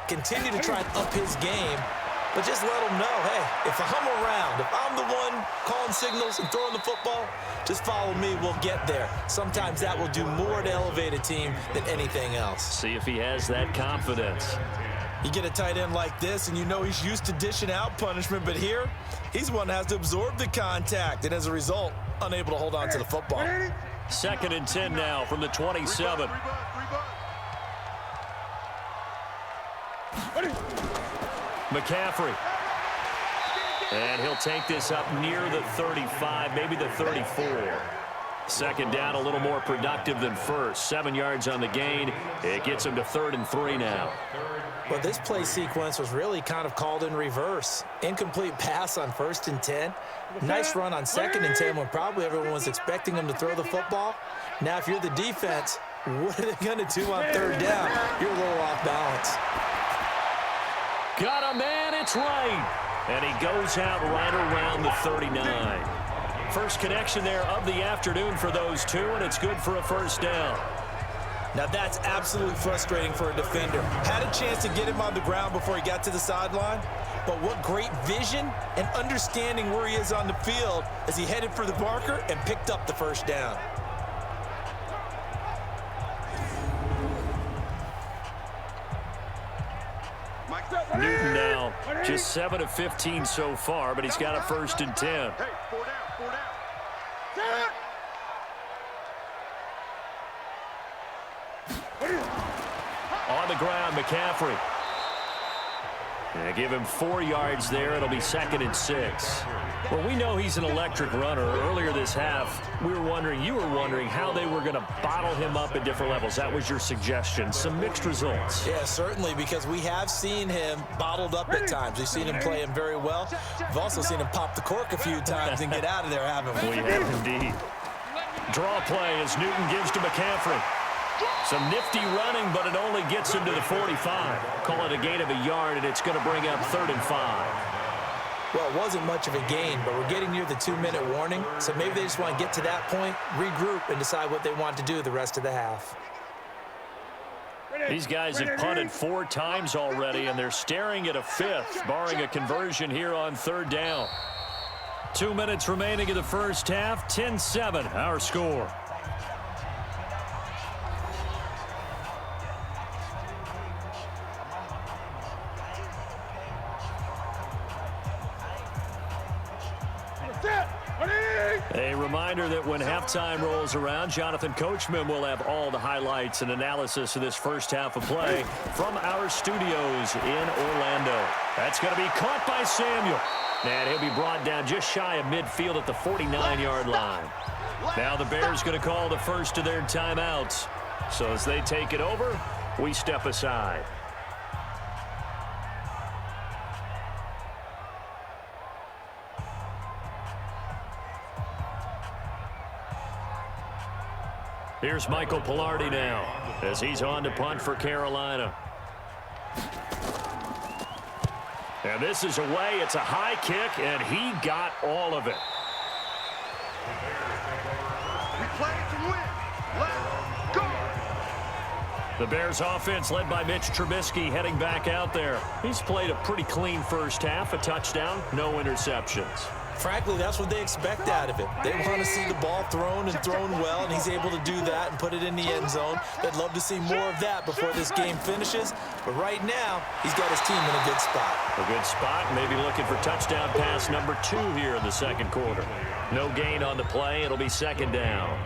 Continue to try and up his game, but just let him know, hey, if I'm around, if I'm the one calling signals and throwing the football, just follow me, we'll get there. Sometimes that will do more to elevate a team than anything else. See if he has that confidence. You get a tight end like this, and you know he's used to dishing out punishment, but here, he's one that has to absorb the contact, and as a result, unable to hold on to the football. 2nd and 10 now from the 27. McCaffrey. And he'll take this up near the 35, maybe the 34. Second down, a little more productive than first. 7 yards on the gain. It gets him to 3rd and 3 now. Well, this play sequence was really kind of called in reverse. Incomplete pass on 1st and 10. Nice run on 2nd and 10 when probably everyone was expecting him to throw the football. Now, if you're the defense, what are they going to do on 3rd down? You're a little off balance. Got a man, it's right. And he goes out right around the 39. First connection there of the afternoon for those two, and it's good for a first down. Now that's absolutely frustrating for a defender. Had a chance to get him on the ground before he got to the sideline, but what great vision and understanding where he is on the field as he headed for the marker and picked up the first down. Newton now just 7 of 15 so far, but he's got a 1st and 10. Hey, 4 down, 4 down. On the ground, McCaffrey. And give him 4 yards there. It'll be 2nd and 6. Well, we know he's an electric runner. Earlier this half, you were wondering how they were going to bottle him up at different levels. That was your suggestion. Some mixed results. Yeah, certainly, because we have seen him bottled up at times. We've seen him play him very well. We've also seen him pop the cork a few times and get out of there, haven't we? We have indeed. Draw play as Newton gives to McCaffrey. Some nifty running, but it only gets him to the 45. Call it a gain of a yard, and it's going to bring up 3rd and 5. Well, it wasn't much of a gain, but we're getting near the 2-minute warning, so maybe they just want to get to that point, regroup, and decide what they want to do the rest of the half. These guys have punted 4 times already, and they're staring at a 5th, barring a conversion here on 3rd down. 2 minutes remaining in the first half, 10-7, our score. A reminder that when halftime rolls around, Jonathan Coachman will have all the highlights and analysis of this first half of play from our studios in Orlando. That's going to be caught by Samuel. And he'll be brought down just shy of midfield at the 49-yard line. Now the Bears going to call the first of their timeouts. So as they take it over, we step aside. Here's Michael Pilardi now as he's on to punt for Carolina. And this is away. It's a high kick, and he got all of it. We play to win. Let's go. The Bears offense led by Mitch Trubisky heading back out there. He's played a pretty clean first half, a touchdown, no interceptions. Frankly, that's what they expect out of it. They want to see the ball thrown and thrown well, and he's able to do that and put it in the end zone. They'd love to see more of that before this game finishes. But right now, he's got his team in a good spot. A good spot, maybe looking for touchdown pass number 2 here in the second quarter. No gain on the play. It'll be second down.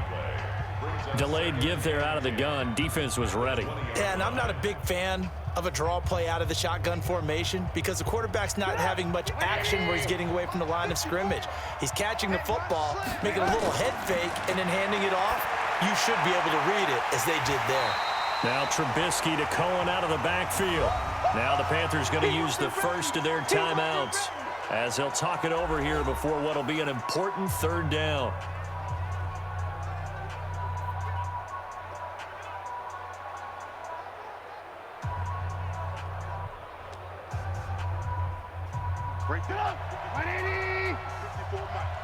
Delayed give there out of the gun. Defense was ready. Yeah, and I'm not a big fan of a draw play out of the shotgun formation because the quarterback's not having much action where he's getting away from the line of scrimmage. He's catching the football, making a little head fake, and then handing it off. You should be able to read it as they did there. Now Trubisky to Cohen out of the backfield. Now the Panthers going to use the first of their timeouts as they'll talk it over here before what will be an important third down. Break it up. 180. 54 miles.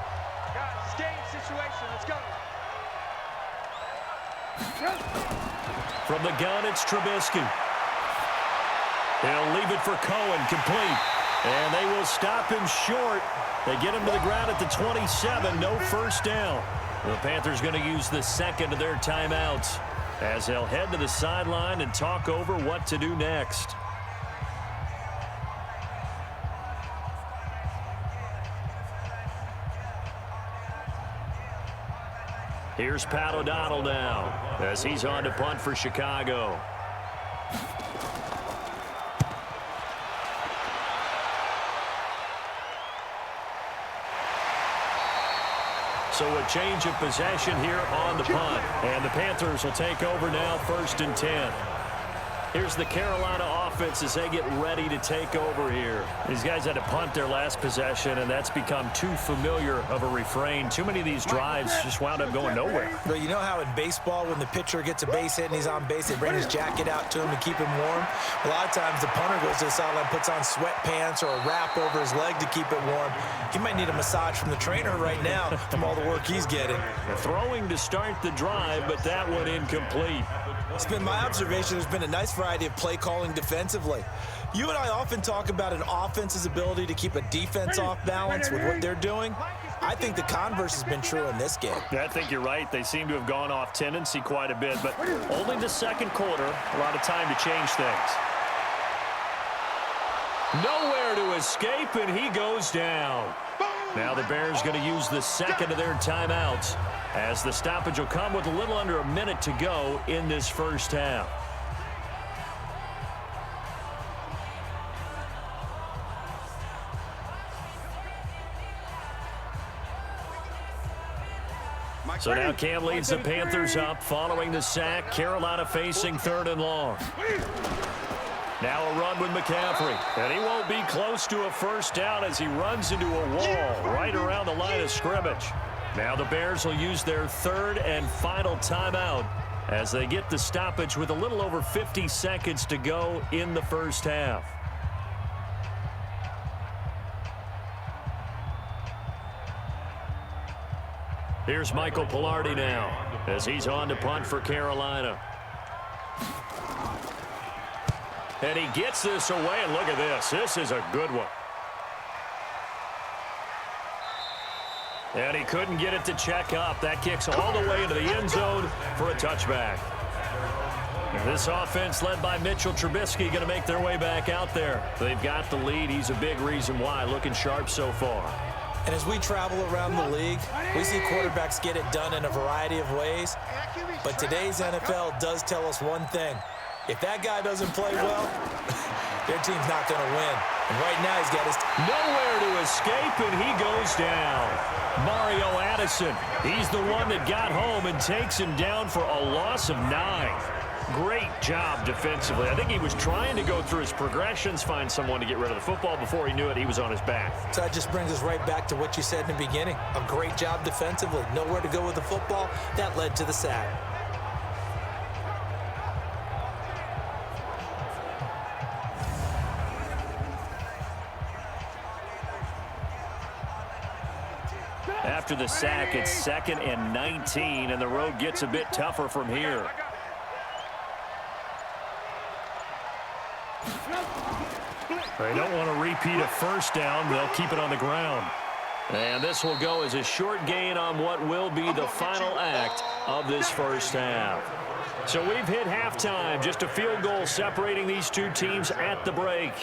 Guys, game situation. Let's go. From the gun, it's Trubisky. He'll leave it for Cohen, complete. And they will stop him short. They get him to the ground at the 27, no first down. The Panthers going to use the second of their timeouts as they'll head to the sideline and talk over what to do next. Here's Pat O'Donnell now as he's on to punt for Chicago. So a change of possession here on the punt. And the Panthers will take over now, 1st and 10. Here's the Carolina offense as they get ready to take over here. These guys had to punt their last possession, and that's become too familiar of a refrain. Too many of these drives just wound up going nowhere. But you know how in baseball, when the pitcher gets a base hit and he's on base, they bring his jacket out to him to keep him warm? A lot of times the punter goes to the sideline, puts on sweatpants or a wrap over his leg to keep it warm. He might need a massage from the trainer right now from all the work he's getting. Throwing to start the drive, but that one incomplete. It's been my observation there's been a nice variety of play calling defensively. You and I often talk about an offense's ability to keep a defense off balance with what they're doing. I think the converse has been true in this game. Yeah, I think you're right. They seem to have gone off tendency quite a bit, but only the second quarter, a lot of time to change things. Nowhere to escape, and he goes down. Now the Bears going to use the second of their timeouts as the stoppage will come with a little under a minute to go in this first half. So now Cam leads the Panthers up following the sack. Carolina facing 3rd and long. Now a run with McCaffrey, and he won't be close to a first down as he runs into a wall right around the line of scrimmage. Now the Bears will use their 3rd and final timeout as they get the stoppage with a little over 50 seconds to go in the first half. Here's Michael Pilardi now as he's on to punt for Carolina. And he gets this away, and look at this. This is a good one. And he couldn't get it to check up. That kicks all the way into the end zone for a touchback. And this offense led by Mitchell Trubisky going to make their way back out there. They've got the lead. He's a big reason why. Looking sharp so far. And as we travel around the league, we see quarterbacks get it done in a variety of ways. But today's NFL does tell us one thing. If that guy doesn't play well, their team's not going to win. And right now he's got his... Nowhere to escape, and he goes down. Mario Addison, he's the one that got home and takes him down for a loss of 9. Great job defensively. I think he was trying to go through his progressions, find someone to get rid of the football. Before he knew it, he was on his back. So that just brings us right back to what you said in the beginning. A great job defensively. Nowhere to go with the football. That led to the sack. After the sack, it's 2nd and 19, and the road gets a bit tougher from here. They don't want to repeat a first down. They'll keep it on the ground. And this will go as a short gain on what will be the final act of this first half. So we've hit halftime. Just a field goal separating these two teams at the break.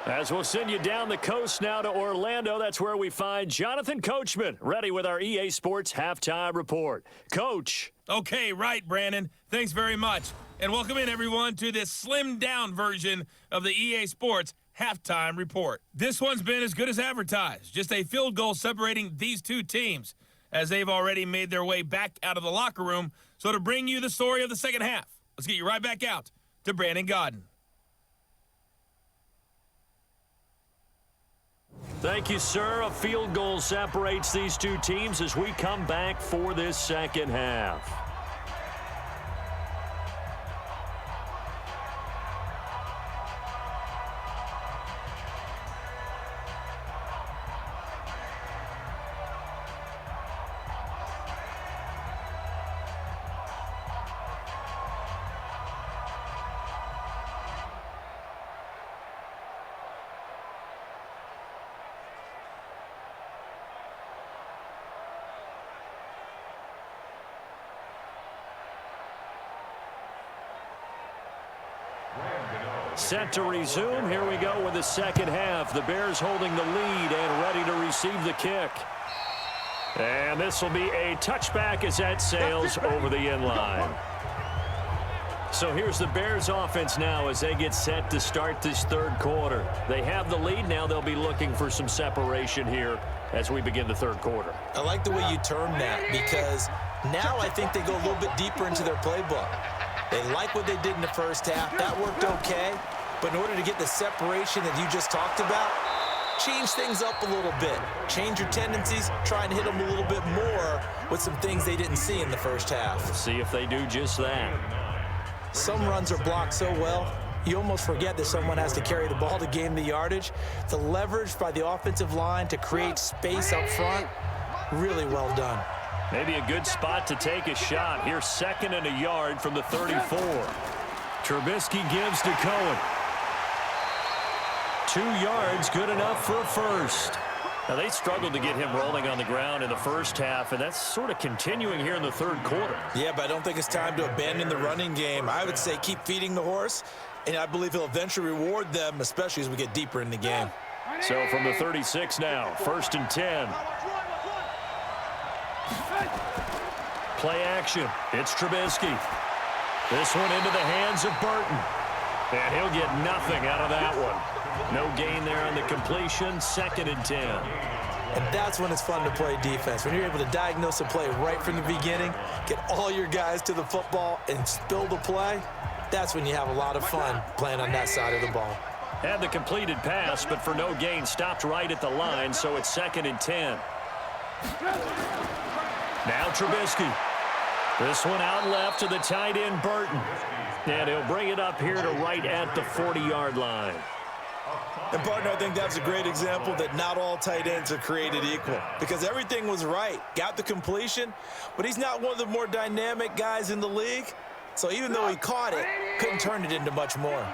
As we'll send you down the coast now to Orlando, that's where we find Jonathan Coachman, ready with our EA Sports Halftime Report. Coach. Okay, right, Brandon. Thanks very much. And welcome in, everyone, to this slimmed-down version of the EA Sports Halftime Report. This one's been as good as advertised. Just a field goal separating these two teams, as they've already made their way back out of the locker room. So to bring you the story of the second half, let's get you right back out to Brandon Godden. Thank you, sir. A field goal separates these two teams as we come back for this second half. Set to resume. Here we go with the second half. The Bears holding the lead and ready to receive the kick. And this will be a touchback as that sails over the end line. So here's the Bears offense now as they get set to start this third quarter. They have the lead. Now they'll be looking for some separation here as we begin the third quarter. I like the way you term that, because now I think they go a little bit deeper into their playbook. They like what they did in the first half. That worked okay. But in order to get the separation that you just talked about, change things up a little bit. Change your tendencies. Try and hit them a little bit more with some things they didn't see in the first half. Let's see if they do just that. Some runs are blocked so well, you almost forget that someone has to carry the ball to gain the yardage. The leverage by the offensive line to create space up front, really well done. Maybe a good spot to take a shot. Here's 2nd and a yard from the 34. Trubisky gives to Cohen. 2 yards, good enough for a first. Now, they struggled to get him rolling on the ground in the first half, and that's sort of continuing here in the third quarter. Yeah, but I don't think it's time to abandon the running game. I would say keep feeding the horse, and I believe he'll eventually reward them, especially as we get deeper in the game. So from the 36 now, 1st and 10. Play action. It's Trubisky. This one into the hands of Burton. And he'll get nothing out of that one. No gain there on the completion. 2nd and 10. And that's when it's fun to play defense. When you're able to diagnose a play right from the beginning, get all your guys to the football, and spill the play, that's when you have a lot of fun playing on that side of the ball. Had the completed pass, but for no gain, stopped right at the line, so it's 2nd and 10. Now Trubisky. This one out left to the tight end, Burton. And he'll bring it up here to right at the 40-yard line. And, partner, I think that's a great example that not all tight ends are created equal, because everything was right. Got the completion, but he's not one of the more dynamic guys in the league. So even though he caught it, couldn't turn it into much more.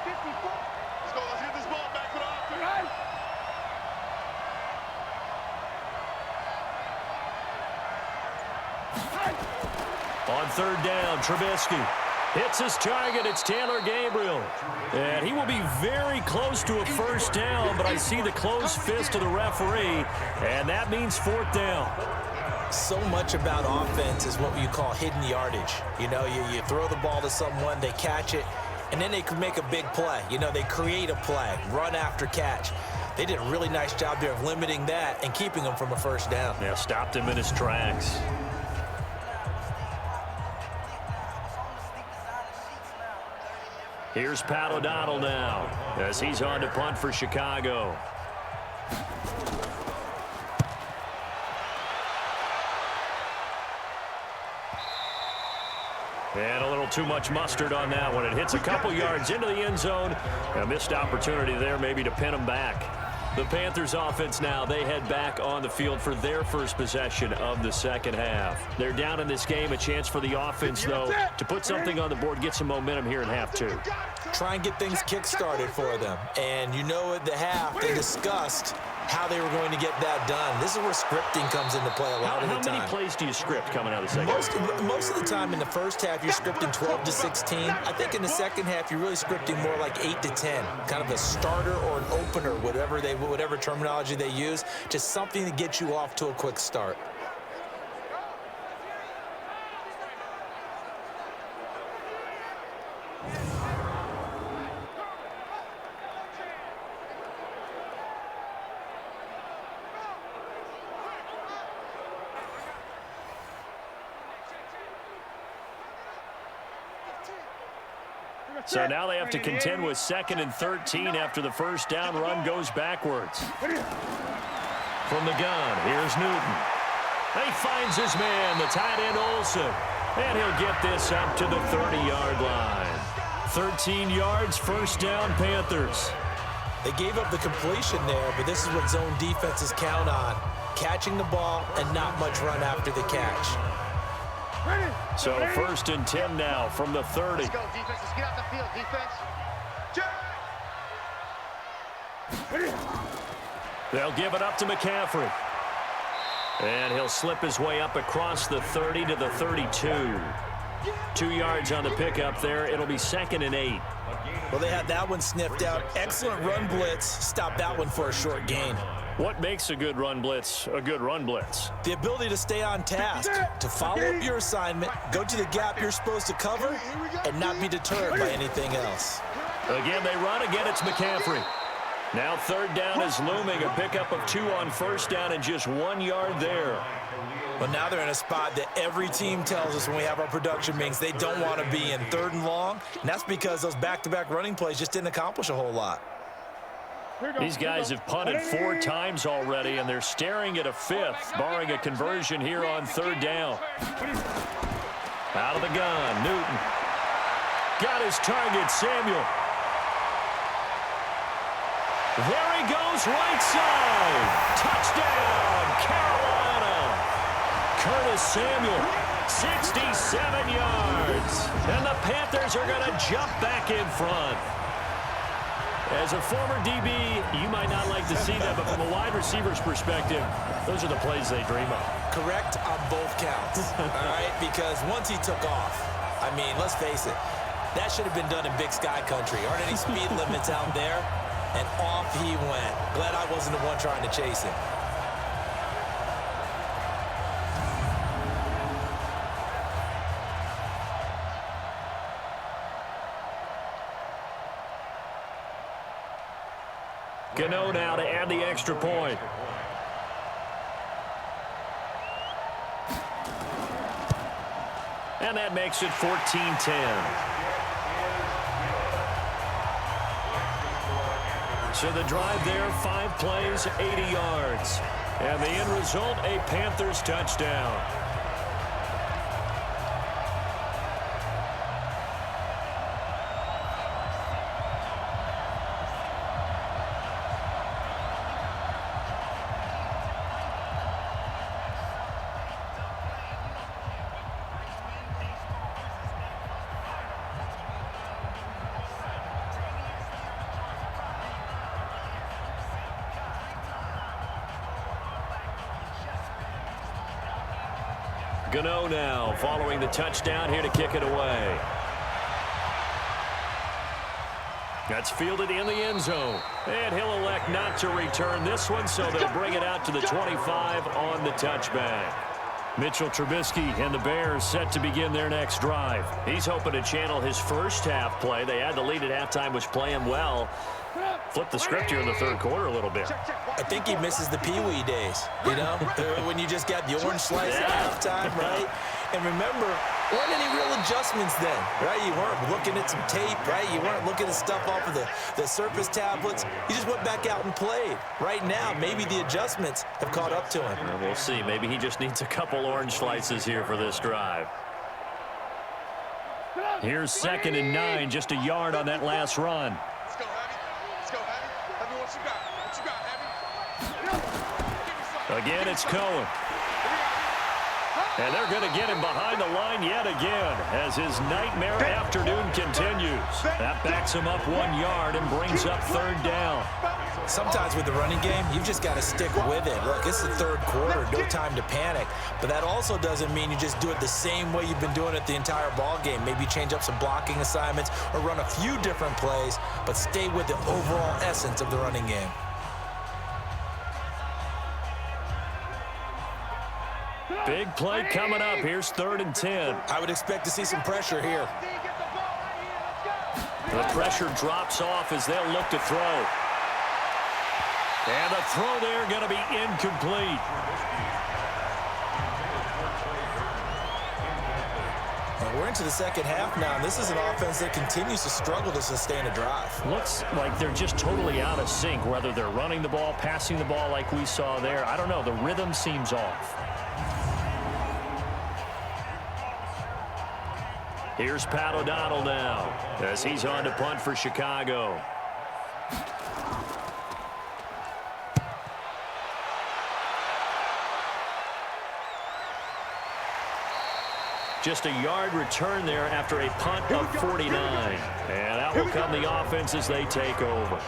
Let's get this ball back to the offense. On 3rd down, Trubisky hits his target. It's Taylor Gabriel. And he will be very close to a first down, but I see the closed fist of the referee, and that means 4th down. So much about offense is what you call hidden yardage. You know, you throw the ball to someone, they catch it, and then they can make a big play. You know, they create a play, run after catch. They did a really nice job there of limiting that and keeping him from a first down. Yeah, stopped him in his tracks. Here's Pat O'Donnell now as he's on to punt for Chicago. And a little too much mustard on that one. It hits a couple yards into the end zone. A missed opportunity there maybe to pin him back. The Panthers offense now, they head back on the field for their first possession of the second half. They're down in this game. A chance for the offense, though, to put something on the board, get some momentum here in half 2. try and get things kick-started for them. And you know at the half, they discussed how they were going to get that done. This is where scripting comes into play a lot of the time. How many plays do you script coming out of the second? Most of the time in the first half, you're scripting 12 to 16. I think in the second half, you're really scripting more like 8 to 10, kind of a starter or an opener, whatever terminology they use, just something to get you off to a quick start. So now they have to contend with 2nd and 13 after the first down run goes backwards. From the gun, here's Newton. He finds his man, the tight end Olsen. And he'll get this up to the 30-yard line. 13 yards, first down, Panthers. They gave up the completion there, but this is what zone defenses count on. Catching the ball and not much run after the catch. So 1st and 10 now from the 30. Let's go, defense. Let's get out the field, defense. They'll give it up to McCaffrey. And he'll slip his way up across the 30 to the 32. 2 yards on the pickup there. It'll be 2nd and 8. Well, they had that one sniffed out. Excellent run blitz. Stop that one for a short gain. What makes a good run blitz a good run blitz? The ability to stay on task, to follow up your assignment, go to the gap you're supposed to cover, and not be deterred by anything else. Again, they run. Again, it's McCaffrey. Now 3rd down is looming. A pickup of 2 on 1st down and just 1 yard there. But now they're in a spot that every team tells us when we have our production meetings they don't want to be in, 3rd and long. And that's because those back-to-back running plays just didn't accomplish a whole lot. These guys have punted 4 times already, and they're staring at a 5th, barring a conversion here on 3rd down. Out of the gun, Newton. Got his target, Samuel. There he goes, right side. Touchdown, Carolina. Curtis Samuel, 67 yards. And the Panthers are going to jump back in front. As a former DB, you might not like to see that, but from a wide receiver's perspective, those are the plays they dream of. Correct on both counts, all right? Because once he took off, I mean, let's face it, that should have been done in Big Sky Country. Aren't any speed limits out there? And off he went. Glad I wasn't the one trying to chase him. Gano now to add the extra point. And that makes it 14-10. So the drive there, 5 plays, 80 yards. And the end result, a Panthers touchdown. Gano now following the touchdown here to kick it away. That's fielded in the end zone. And he'll elect not to return this one, so they'll bring it out to the 25 on the touchback. Mitchell Trubisky and the Bears set to begin their next drive. He's hoping to channel his first half play. They had the lead at halftime, was playing well. Flip the script here in the 3rd quarter a little bit. I think he misses the Pee-wee days, you know, when you just got the orange slice at halftime, right? And remember, there weren't any real adjustments then, right? You weren't looking at some tape, right? You weren't looking at stuff off of the Surface tablets. You just went back out and played. Right now, maybe the adjustments have caught up to him. We'll see. Maybe he just needs a couple orange slices here for this drive. Here's 2nd and 9, just a yard on that last run. Let's go, Heavy. Let's go, Heavy. Heavy, what you got? What you got, Heavy? Again, it's Cohen. And they're going to get him behind the line yet again as his nightmare afternoon continues. That backs him up 1 yard and brings up third down. Sometimes with the running game, you've just got to stick with it. Look, it's the third quarter, no time to panic. But that also doesn't mean you just do it the same way you've been doing it the entire ball game. Maybe change up some blocking assignments or run a few different plays, but stay with the overall essence of the running game. Big play coming up. Here's 3rd and 10. I would expect to see some pressure here. The pressure drops off as they'll look to throw. And the throw there going to be incomplete. We're into the second half now, and this is an offense that continues to struggle to sustain a drive. Looks like they're just totally out of sync, whether they're running the ball, passing the ball like we saw there. I don't know. The rhythm seems off. Here's Pat O'Donnell now as he's on to punt for Chicago. Just a yard return there after a punt of 49. And out will come the offense as they take over.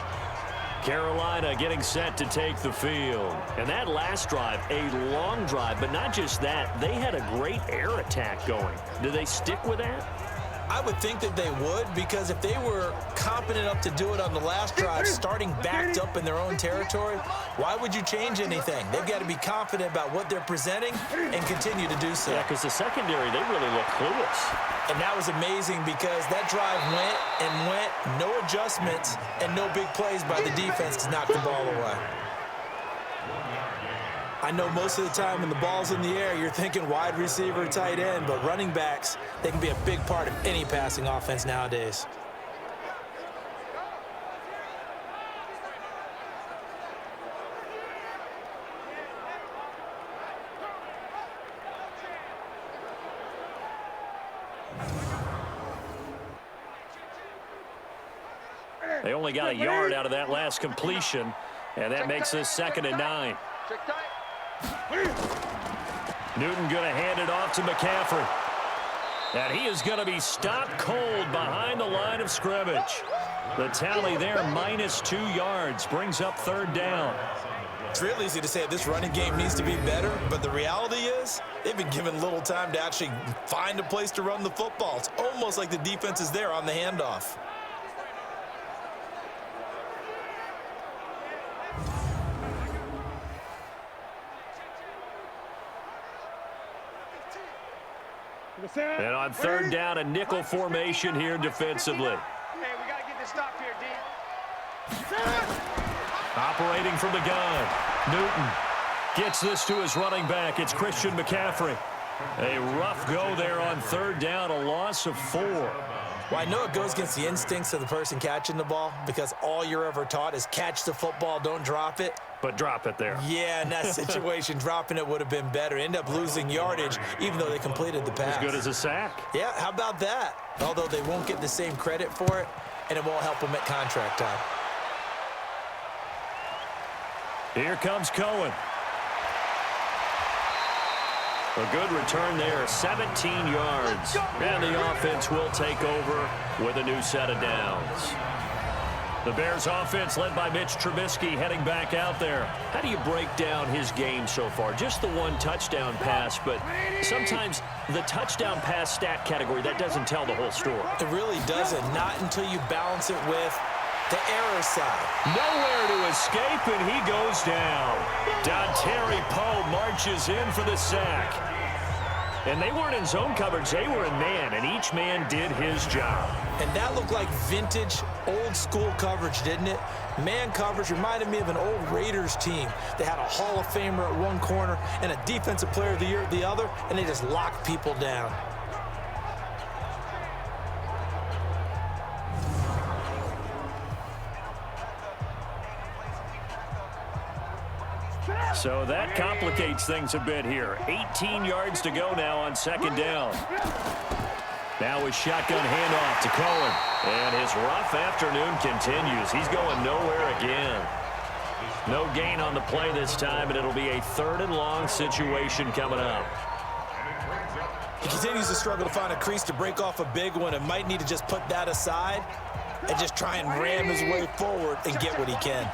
Carolina getting set to take the field. And that last drive, a long drive, but not just that. They had a great air attack going. Do they stick with that? I would think that they would, because if they were competent enough to do it on the last drive, starting backed up in their own territory, why would you change anything? They've got to be confident about what they're presenting and continue to do so. Yeah, because the secondary, they really look clueless. And that was amazing because that drive went and went, no adjustments, and no big plays by the defense to knock the ball away. I know most of the time when the ball's in the air, you're thinking wide receiver, tight end, but running backs, they can be a big part of any passing offense nowadays. They only got a yard out of that last completion, and that makes this 2nd and 9. Newton going to hand it off to McCaffrey. And he is going to be stopped cold behind the line of scrimmage. The tally there, -2 yards, brings up 3rd down. It's real easy to say this running game needs to be better, but the reality is they've been given little time to actually find a place to run the football. It's almost like the defense is there on the handoff. And on 3rd down, a nickel formation here defensively. Hey, we got to get this stop here, D. Operating from the gun. Newton gets this to his running back. It's Christian McCaffrey. A rough go there on 3rd down, a loss of 4. Well, I know it goes against the instincts of the person catching the ball because all you're ever taught is catch the football, don't drop it. But drop it there. Yeah, in that situation, dropping it would have been better. End up losing yardage, even though they completed the pass. As good as a sack. Yeah, how about that? Although they won't get the same credit for it, and it won't help them at contract time. Here comes Cohen. A good return there, 17 yards. And the offense will take over with a new set of downs. The Bears offense led by Mitch Trubisky heading back out there. How do you break down his game so far? Just the 1 touchdown pass, but sometimes the touchdown pass stat category, that doesn't tell the whole story. It really doesn't, not until you balance it with the error side. Nowhere to escape, and he goes down. Dontari Poe marches in for the sack. And they weren't in zone coverage, they were in man, and each man did his job. And that looked like vintage, old-school coverage, didn't it? Man coverage reminded me of an old Raiders team. They had a Hall of Famer at one corner and a Defensive Player of the Year at the other, and they just locked people down. So that complicates things a bit here. 18 yards to go now on 2nd down. Now a shotgun handoff to Cohen. And his rough afternoon continues. He's going nowhere again. No gain on the play this time, and it'll be a 3rd and long situation coming up. He continues to struggle to find a crease to break off a big one and might need to just put that aside and just try and ram his way forward and get what he can.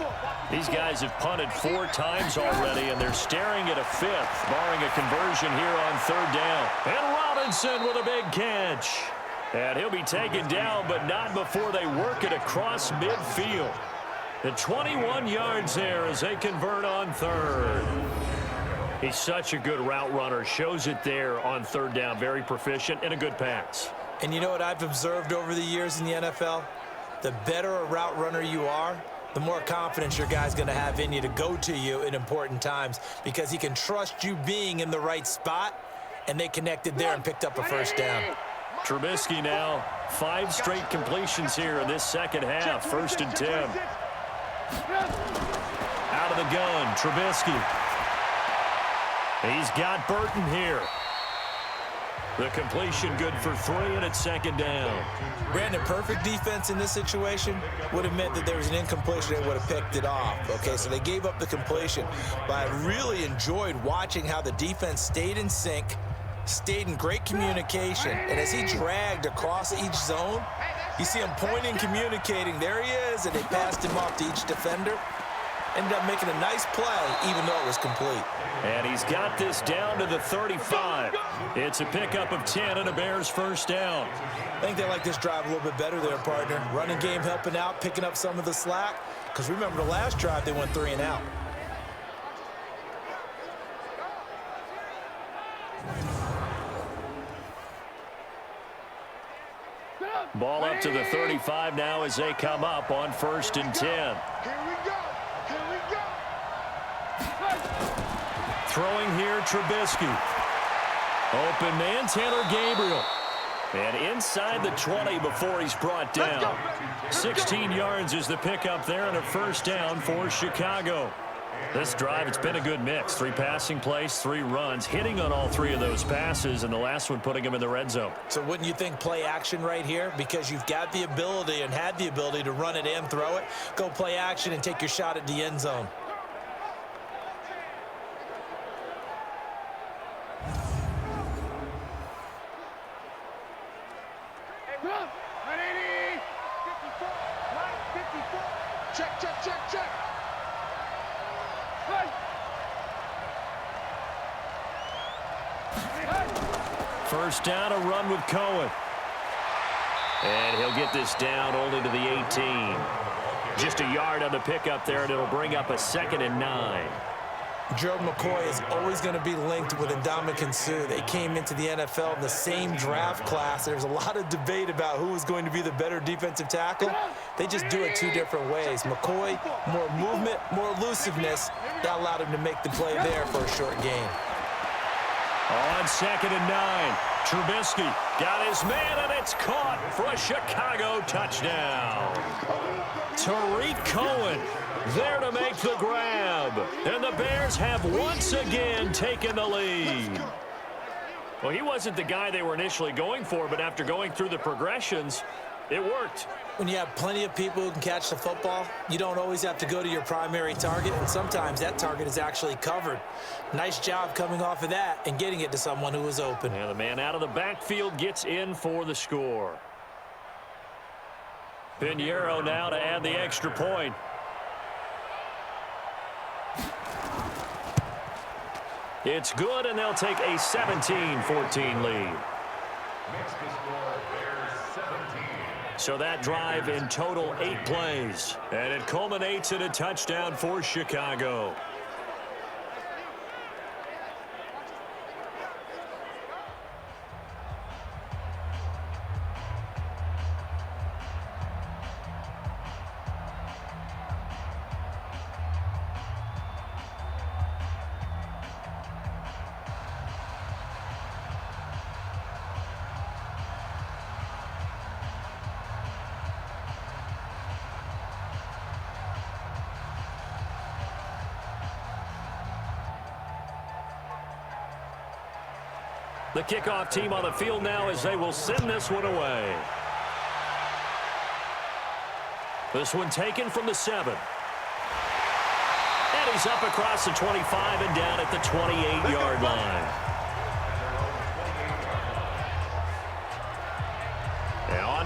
These guys have punted 4 times already, and they're staring at a 5th, barring a conversion here on 3rd down. And Robinson with a big catch. And he'll be taken down, but not before they work it across midfield. The 21 yards there as they convert on 3rd. He's such a good route runner. Shows it there on 3rd down. Very proficient and a good pass. And you know what I've observed over the years in the NFL? The better a route runner you are, the more confidence your guy's going to have in you to go to you in important times because he can trust you being in the right spot, and they connected there and picked up a 1st down. Trubisky now, 5 straight completions here in this second half. 1st and 10. Out of the gun, Trubisky. He's got Burton here. The completion good for 3, and it's 2nd down. Brandon, perfect defense in this situation would have meant that there was an incompletion. They would have picked it off. Okay, so they gave up the completion. But I really enjoyed watching how the defense stayed in sync, stayed in great communication, and as he dragged across each zone, you see him pointing, communicating. There he is, and they passed him off to each defender. Ended up making a nice play, even though it was complete. And he's got this down to the 35. It's a pickup of 10 and a Bears 1st down. I think they like this drive a little bit better there, partner. Running game helping out, picking up some of the slack. Because remember the last drive, they went 3 and out. Ball up to the 35 now as they come up on 1st and 10. Here we go. Here we go. Throwing here, Trubisky. Open man, Taylor Gabriel. And inside the 20 before he's brought down. 16 yards is the pickup there and a 1st down for Chicago. This drive, it's been a good mix. 3 passing plays, 3 runs, hitting on all 3 of those passes, and the last one putting him in the red zone. So wouldn't you think play action right here? Because you've got the ability and had the ability to run it and throw it. Go play action and take your shot at the end zone. Check, check, check, check. First down, a run with Cohen. And he'll get this down only to the 18. Just a yard on the pickup there, and it'll bring up a 2nd and 9. Gerald McCoy is always going to be linked with Ndamukong Suh. They came into the NFL in the same draft class. There's a lot of debate about who was going to be the better defensive tackle. They just do it 2 different ways. McCoy, more movement, more elusiveness. That allowed him to make the play there for a short gain. On 2nd and 9, Trubisky got his man, and it's caught for a Chicago touchdown. Tariq Cohen there to make the grab. And the Bears have once again taken the lead. Well, he wasn't the guy they were initially going for, but after going through the progressions, it worked. When you have plenty of people who can catch the football, you don't always have to go to your primary target, and sometimes that target is actually covered. Nice job coming off of that and getting it to someone who was open. And the man out of the backfield gets in for the score. Pinheiro now to add the extra point. It's good, and they'll take a 17-14 lead. So that drive in total 8 plays, and it culminates in a touchdown for Chicago. The kickoff team on the field now as they will send this one away. This one taken from the 7. And he's up across the 25 and down at the 28-yard line.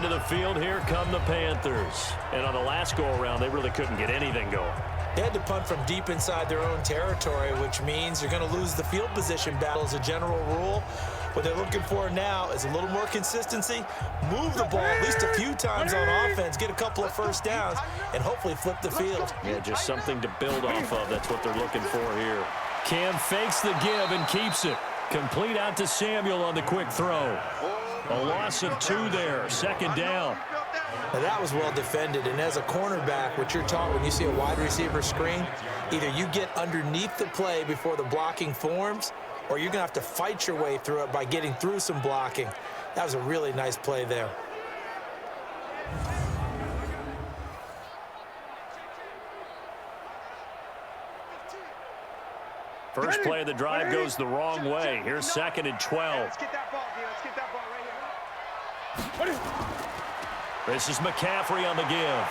Onto the field, here come the Panthers. And on the last go-around, they really couldn't get anything going. They had to punt from deep inside their own territory, which means you're going to lose the field position battle as a general rule. What they're looking for now is a little more consistency, move the ball at least a few times on offense, get a couple of first downs, and hopefully flip the field. Yeah, just something to build off of. That's what they're looking for here. Cam fakes the give and keeps it. Complete out to Samuel on the quick throw. A loss of 2 there, second down. Now that was well defended, and as a cornerback, what you're taught when you see a wide receiver screen, either you get underneath the play before the blocking forms, or you're going to have to fight your way through it by getting through some blocking. That was a really nice play there. First play of the drive goes the wrong way. Here's 2nd and 12. Let's get that ball, D. Let's get that ball right here. This is McCaffrey on the give.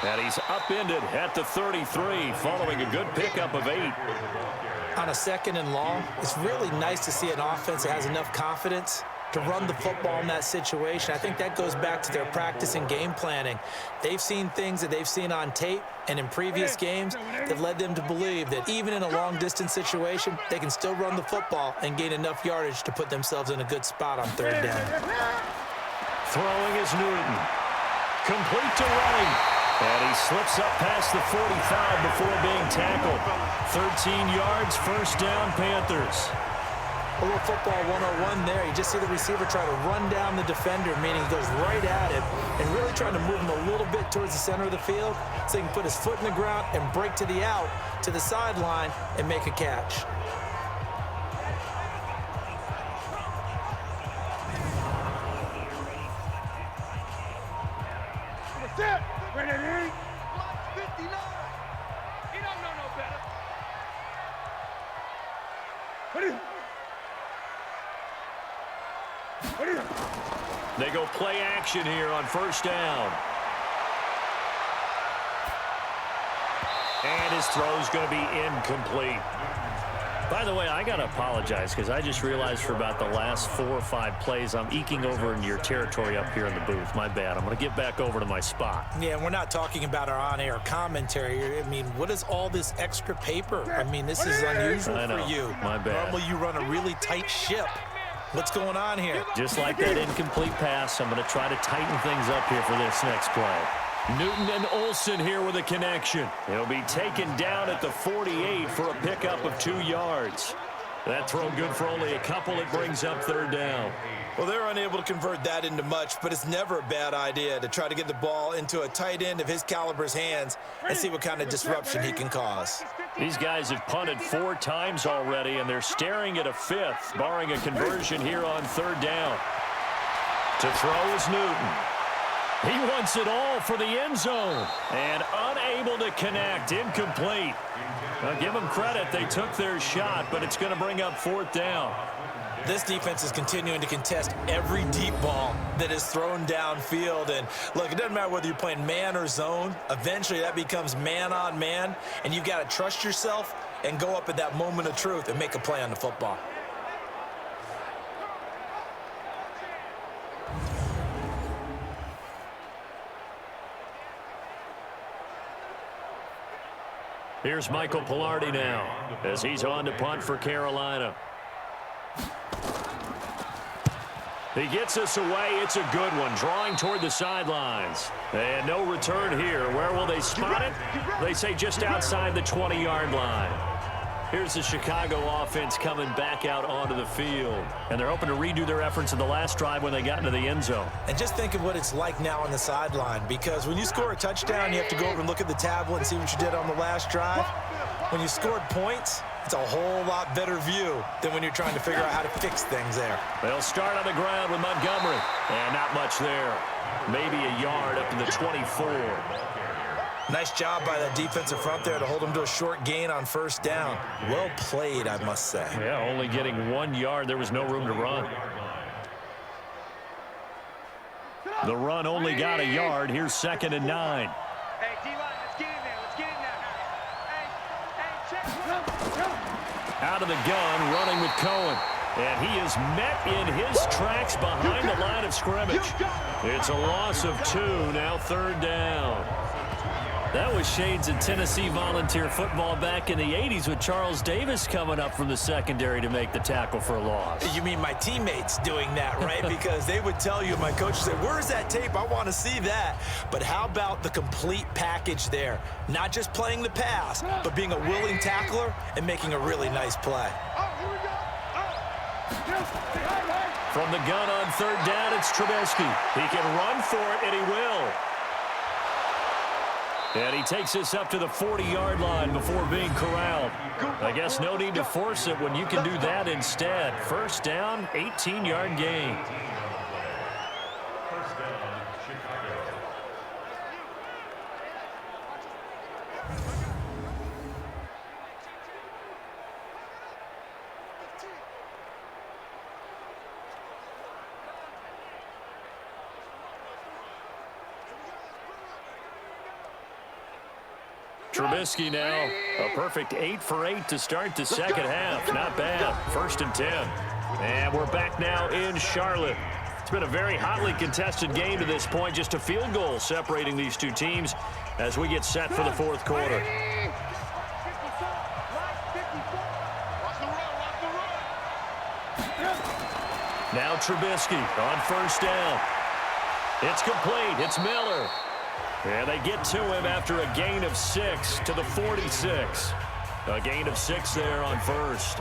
And he's upended at the 33, following a good pickup of 8. On a 2nd and long, it's really nice to see an offense that has enough confidence to run the football in that situation. I think that goes back to their practice and game planning. They've seen things that they've seen on tape and in previous games that led them to believe that even in a long-distance situation, they can still run the football and gain enough yardage to put themselves in a good spot on 3rd down. Throwing is Newton. Complete to running. And he slips up past the 45 before being tackled. 13 yards, first down, Panthers. A little football 101 there. You just see the receiver try to run down the defender, meaning he goes right at him and really trying to move him a little bit towards the center of the field so he can put his foot in the ground and break to the out, to the sideline, and make a catch. Ready? 59. He don't know no better. They go play action here on first down. And his throw's going to be incomplete. By the way, I got to apologize because I just realized for about the last 4 or 5 plays, I'm eking over into your territory up here in the booth. My bad. I'm going to get back over to my spot. Yeah, and we're not talking about our on-air commentary. I mean, what is all this extra paper? I mean, this is unusual for you. My bad. Normally you run a really tight ship. What's going on here? Just like that incomplete pass, I'm going to try to tighten things up here for this next play. Newton and Olsen here with a connection. He'll be taken down at the 48 for a pickup of 2 yards. That throw good for only a couple. It brings up 3rd down. Well, they're unable to convert that into much, but it's never a bad idea to try to get the ball into a tight end of his caliber's hands and see what kind of disruption he can cause. These guys have punted 4 times already, and they're staring at a 5th, barring a conversion here on 3rd down. To throw is Newton. He wants it all for the end zone, and unable to connect, incomplete. Now, give them credit, they took their shot, but it's going to bring up 4th down. This defense is continuing to contest every deep ball that is thrown downfield. And look, it doesn't matter whether you're playing man or zone. Eventually, that becomes man on man, and you've got to trust yourself and go up at that moment of truth and make a play on the football. Here's Michael Pilardi now as he's on to punt for Carolina. He gets us away. It's a good one, drawing toward the sidelines. And no return here. Where will they spot it? They say just outside the 20-yard line. Here's the Chicago offense coming back out onto the field. And they're hoping to redo their efforts in the last drive when they got into the end zone. And just think of what it's like now on the sideline, because when you score a touchdown, you have to go over and look at the tablet and see what you did on the last drive. When you scored points, it's a whole lot better view than when you're trying to figure out how to fix things there. They'll start on the ground with Montgomery. And not much there. Maybe a yard up to the 24. Nice job by that defensive front there to hold him to a short gain on first down. Well played, I must say. Yeah, only getting 1 yard. There was no room to run. The run only got a yard. Here's 2nd and 9. Hey, D-line, let's get in there. Let's get in there. Hey, check. Out of the gun, running with Cohen. And he is met in his tracks behind the line of scrimmage. It's a loss of 2, now 3rd down. That was shades of Tennessee volunteer football back in the 80s with Charles Davis coming up from the secondary to make the tackle for a loss. You mean my teammates doing that, right? Because they would tell you, my coach would say, where's that tape? I want to see that. But how about the complete package there? Not just playing the pass, but being a willing tackler and making a really nice play. From the gun on 3rd down, it's Trubisky. He can run for it, and he will. And he takes this up to the 40-yard line before being corralled. I guess no need to force it when you can do that instead. 1st down, 18-yard gain. First down, Chicago. Trubisky now, a perfect 8 for 8 to start the second half. Not bad. 1st and 10. And we're back now in Charlotte. It's been a very hotly contested game to this point. Just a field goal separating these two teams as we get set for the 4th quarter. Now Trubisky on 1st down. It's complete. It's Miller. And they get to him after a gain of 6 to the 46. A gain of 6 there on 1st.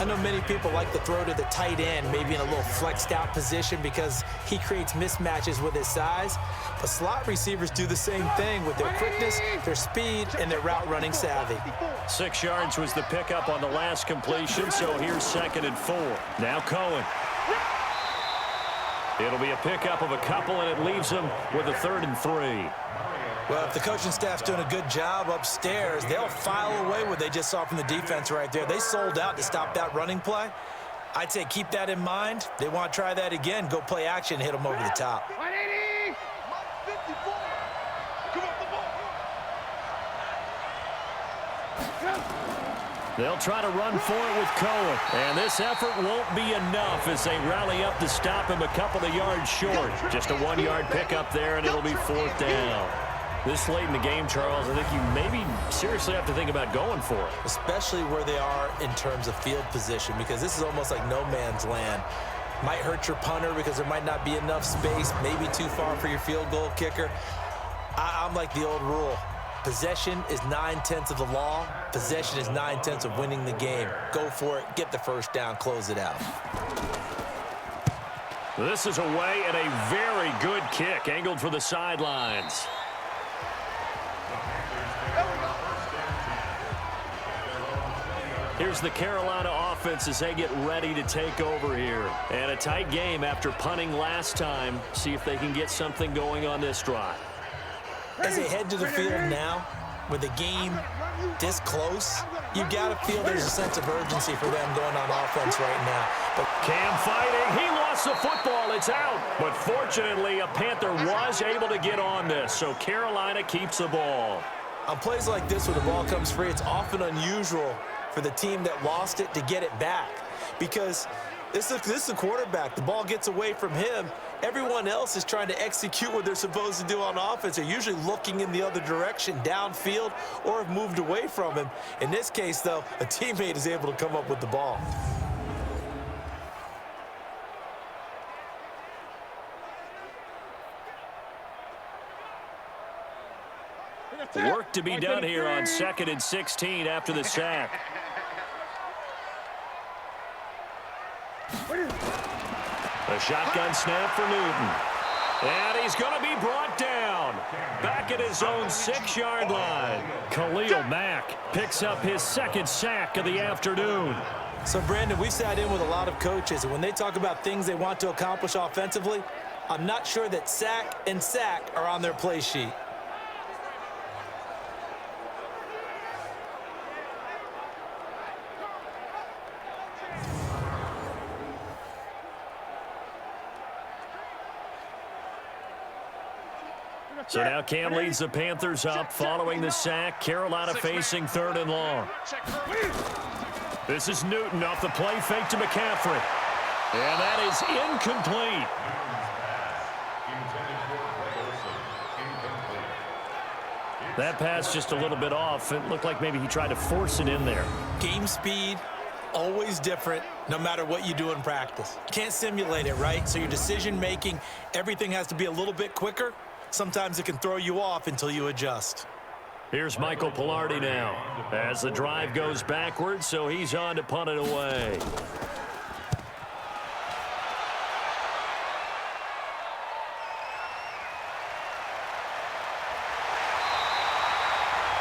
I know many people like to throw to the tight end, maybe in a little flexed out position because he creates mismatches with his size. But slot receivers do the same thing with their quickness, their speed, and their route running savvy. 6 yards was the pickup on the last completion, so here's 2nd and 4. Now Cohen. It'll be a pickup of a couple, and it leaves them with a 3rd and 3. Well, if the coaching staff's doing a good job upstairs, they'll file away what they just saw from the defense right there. They sold out to stop that running play. I'd say keep that in mind. They want to try that again. Go play action, hit them over the top. 180! 54! Come on the ball! They'll try to run for it with Cohen. And this effort won't be enough as they rally up to stop him a couple of yards short. Just a 1-yard pickup there, and it'll be 4th down. This late in the game, Charles, I think you maybe seriously have to think about going for it. Especially where they are in terms of field position, because this is almost like no man's land. Might hurt your punter because there might not be enough space, maybe too far for your field goal kicker. I'm like the old rule. Possession is 9/10 of the law. Possession is 9/10 of winning the game. Go for it, get the 1st down, close it out. This is away and a very good kick, angled for the sidelines. Here's the Carolina offense as they get ready to take over here. And a tight game after punting last time. See if they can get something going on this drive. As they head to the field now, with the game this close, you got to feel there's a sense of urgency for them going on offense right now. But Cam fighting. He lost the football. It's out. But fortunately, a Panther was able to get on this, so Carolina keeps the ball. on plays like this, when the ball comes free, it's often unusual for the team that lost it to get it back, because this is the quarterback. The ball gets away from him. Everyone else is trying to execute what they're supposed to do on offense. They're usually looking in the other direction, downfield, or have moved away from him. In this case, though, a teammate is able to come up with the ball. Work to be done here on 2nd and 16 after the sack. A shotgun snap for Newton. And he's going to be brought down. Back at his own 6-yard line. Khalil Mack picks up his 2nd sack of the afternoon. So, Brandon, we sat in with a lot of coaches, and when they talk about things they want to accomplish offensively, I'm not sure that sack and sack are on their play sheet. So now Cam leads the Panthers up following the sack. Carolina facing 3rd and long. This is Newton off the play fake to McCaffrey. And that is incomplete. That pass just a little bit off. It looked like maybe he tried to force it in there. Game speed, always different, no matter what you do in practice. Can't simulate it, right? So your decision-making, everything has to be a little bit quicker. Sometimes it can throw you off until you adjust. Here's Michael Pilardi now as the drive goes backwards, so he's on to punt it away.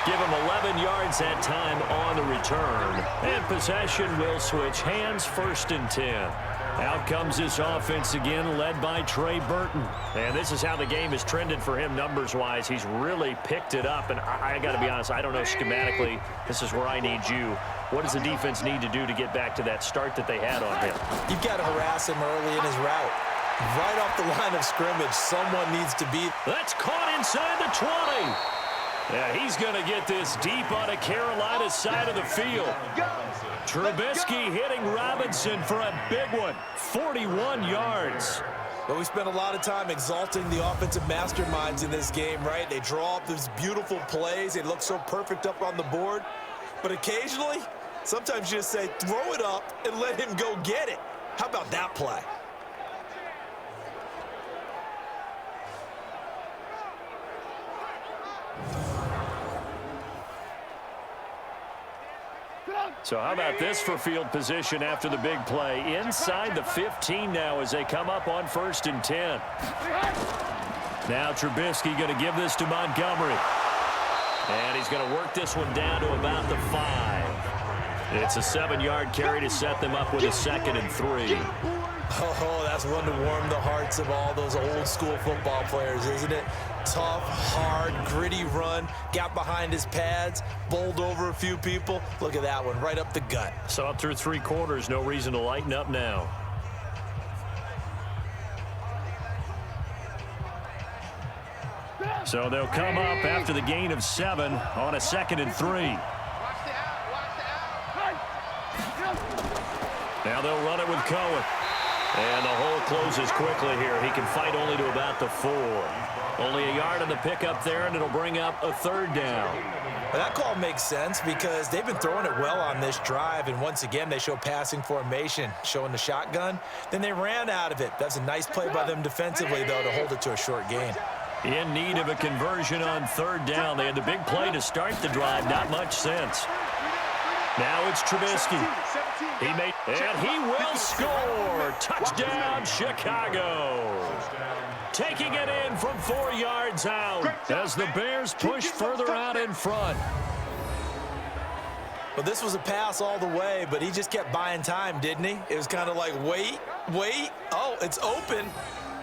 Give him 11 yards that time on the return. And possession will switch hands, 1st and 10. Out comes this offense again, led by Trey Burton. And this is how the game has trended for him numbers-wise. He's really picked it up. And I got to be honest, I don't know schematically. This is where I need you. What does the defense need to do to get back to that start that they had on him? You've got to harass him early in his route. Right off the line of scrimmage, someone needs to be. That's caught inside the 20. Yeah, he's going to get this deep on the Carolina side of the field. Trubisky hitting Robinson for a big one, 41 yards. But we spent a lot of time exalting the offensive masterminds in this game, right? They draw up these beautiful plays. They look so perfect up on the board. But occasionally, sometimes you just say, throw it up and let him go get it. How about that play? So how about this for field position after the big play? Inside the 15 now as they come up on 1st and 10. Now Trubisky going to give this to Montgomery. And he's going to work this one down to about the 5. It's a 7-yard carry to set them up with a 2nd and 3. Oh, that's one to warm the hearts of all those old school football players, isn't it? Tough, hard, gritty run, got behind his pads, bowled over a few people. Look at that one, right up the gut. So up through 3 quarters, no reason to lighten up now. So they'll come up after the gain of 7 on a 2nd and 3. Now they'll run it with Cohen. And the hole closes quickly here. He can fight only to about the 4. Only a yard on the pickup there, and it'll bring up a 3rd down. Well, that call makes sense because they've been throwing it well on this drive, and once again, they show passing formation, showing the shotgun. Then they ran out of it. That's a nice play by them defensively, though, to hold it to a short gain. In need of a conversion on 3rd down. They had the big play to start the drive. Not much sense. Now it's Trubisky. And he will score. Touchdown, Chicago. Taking it in from 4 yards out as the Bears push further out in front. Well, this was a pass all the way, but he just kept buying time, didn't he? It was kind of like, wait. Oh, it's open.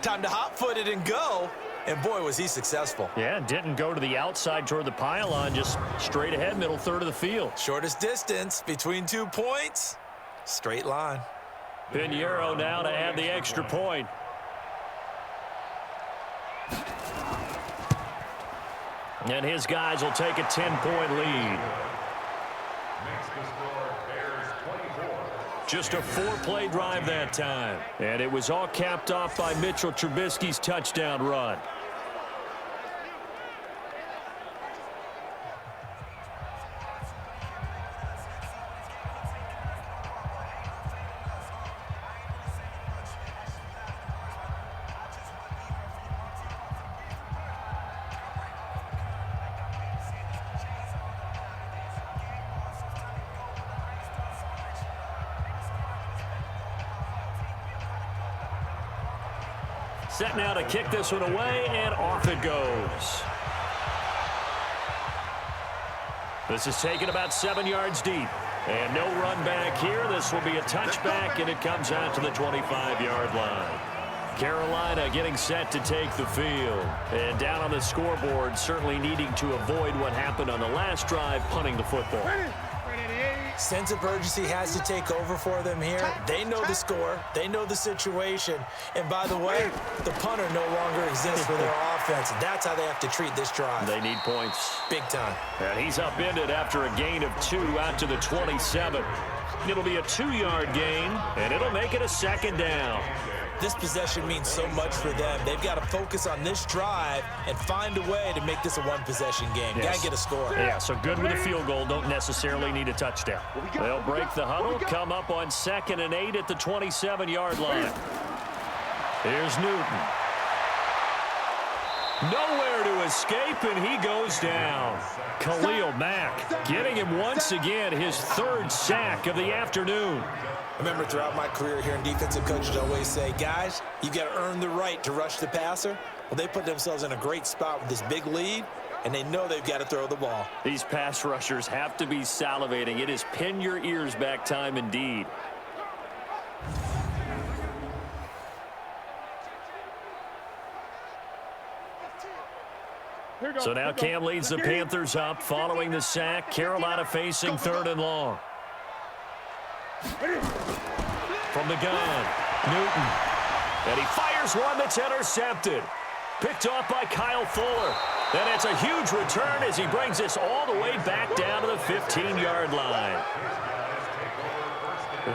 Time to hot-foot it and go. And, boy, was he successful. Yeah, didn't go to the outside toward the pylon, just straight ahead, middle third of the field. Shortest distance between 2 points, straight line. Pinheiro now to add the extra point. And his guys will take a 10-point lead. Just a 4-play drive that time. And it was all capped off by Mitchell Trubisky's touchdown run. Set now to kick this one away, and off it goes. This is taken about 7 yards deep. And no run back here. This will be a touchback, and it comes out to the 25-yard line. Carolina getting set to take the field. And down on the scoreboard, certainly needing to avoid what happened on the last drive, punting the football. Sense of urgency has to take over for them here. They know the score. They know the situation. And by the way, the punter no longer exists for their offense. That's how they have to treat this drive. They need points. Big time. And he's upended after a gain of 2 out to the 27. It'll be a 2-yard gain, and it'll make it a 2nd down. This possession means so much for them. They've got to focus on this drive and find a way to make this a one-possession game. Yes. Got to get a score. Yeah, so good with a field goal. Don't necessarily need a touchdown. They'll break the huddle, come up on 2nd and 8 at the 27-yard line. Here's Newton. Nowhere to escape, and he goes down. Khalil Mack getting him once again his 3rd sack of the afternoon. I remember throughout my career here in defensive coaches always say, guys, you got to earn the right to rush the passer. Well, they put themselves in a great spot with this big lead, and they know they've got to throw the ball. These pass rushers have to be salivating. It is pin your ears back time indeed. So now Cam leads the Panthers up following the sack. Carolina facing 3rd and long. From the gun, Newton. And he fires one that's intercepted. Picked off by Kyle Fuller. And it's a huge return as he brings this all the way back down to the 15-yard line.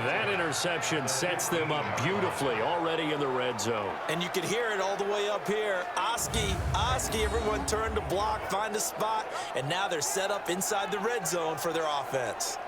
That interception sets them up beautifully already in the red zone. And you can hear it all the way up here. Oski, everyone turned to block, find a spot, and now they're set up inside the red zone for their offense.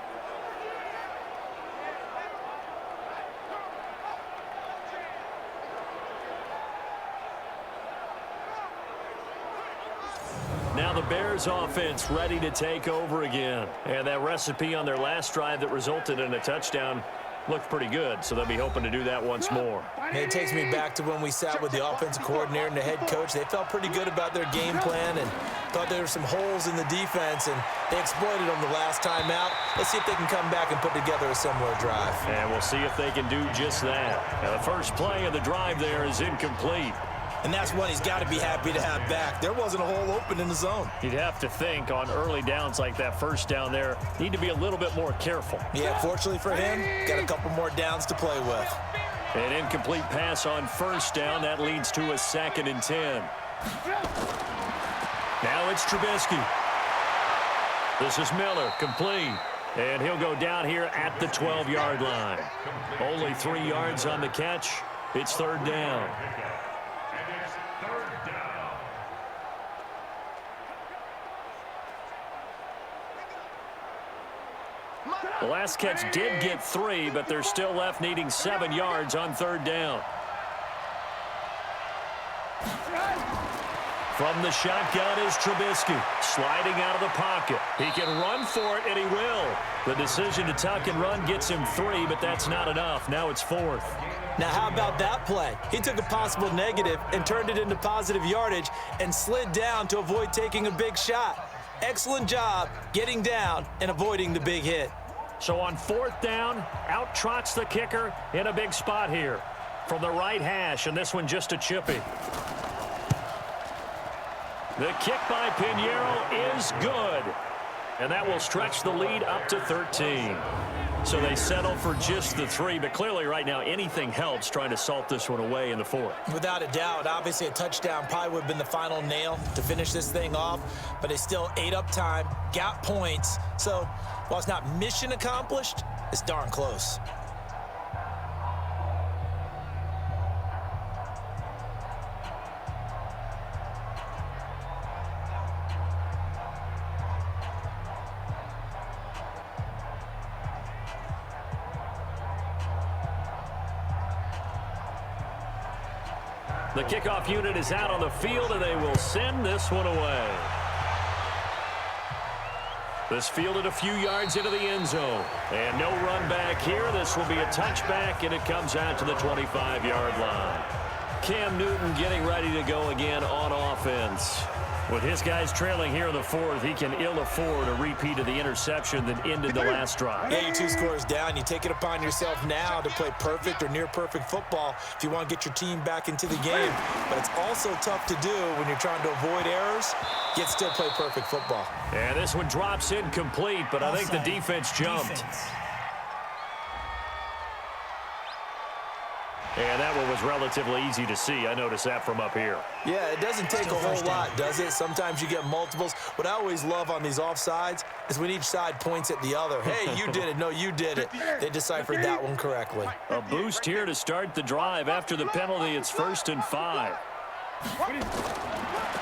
Now the Bears offense ready to take over again. And that recipe on their last drive that resulted in a touchdown looked pretty good, so they'll be hoping to do that once more. It takes me back to when we sat with the offensive coordinator and the head coach. They felt pretty good about their game plan and thought there were some holes in the defense, and they exploited them the last time out. Let's see if they can come back and put together a similar drive. And we'll see if they can do just that. Now the first play of the drive there is incomplete. And that's one he's got to be happy to have back. There wasn't a hole open in the zone. You'd have to think on early downs like that first down there, need to be a little bit more careful. Yeah, fortunately for him, got a couple more downs to play with. An incomplete pass on first down. That leads to a 2nd and 10. Now it's Trubisky. This is Miller, complete. And he'll go down here at the 12-yard line. Only 3 yards on the catch. It's 3rd down. The last catch did get 3, but they're still left needing 7 yards on 3rd down. From the shotgun is Trubisky, sliding out of the pocket. He can run for it, and he will. The decision to tuck and run gets him 3, but that's not enough. Now it's 4th. Now, how about that play? He took a possible negative and turned it into positive yardage and slid down to avoid taking a big shot. Excellent job getting down and avoiding the big hit. So on 4th down, out trots the kicker in a big spot here. From the right hash, and this one just a chippy. The kick by Pinheiro is good. And that will stretch the lead up to 13. So they settle for just the 3, but clearly right now anything helps trying to salt this one away in the 4th. Without a doubt, obviously a touchdown probably would have been the final nail to finish this thing off, but they still ate up time, got points. So while it's not mission accomplished, it's darn close. The kickoff unit is out on the field, and they will send this one away. This fielded a few yards into the end zone. And no run back here. This will be a touchback, and it comes out to the 25-yard line. Cam Newton getting ready to go again on offense. With his guys trailing here in the 4th, he can ill afford a repeat of the interception that ended the last drive. Yeah, your 2 scores down. You take it upon yourself now to play perfect or near-perfect football if you want to get your team back into the game. But it's also tough to do when you're trying to avoid errors, yet still play perfect football. And this one drops incomplete, but I think the defense jumped. And that one was relatively easy to see. I noticed that from up here. Yeah, it doesn't take a whole lot, does it? Sometimes you get multiples. What I always love on these offsides is when each side points at the other. Hey, you did it. No, you did it. They deciphered that one correctly. A boost here to start the drive. After the penalty, it's 1st and 5.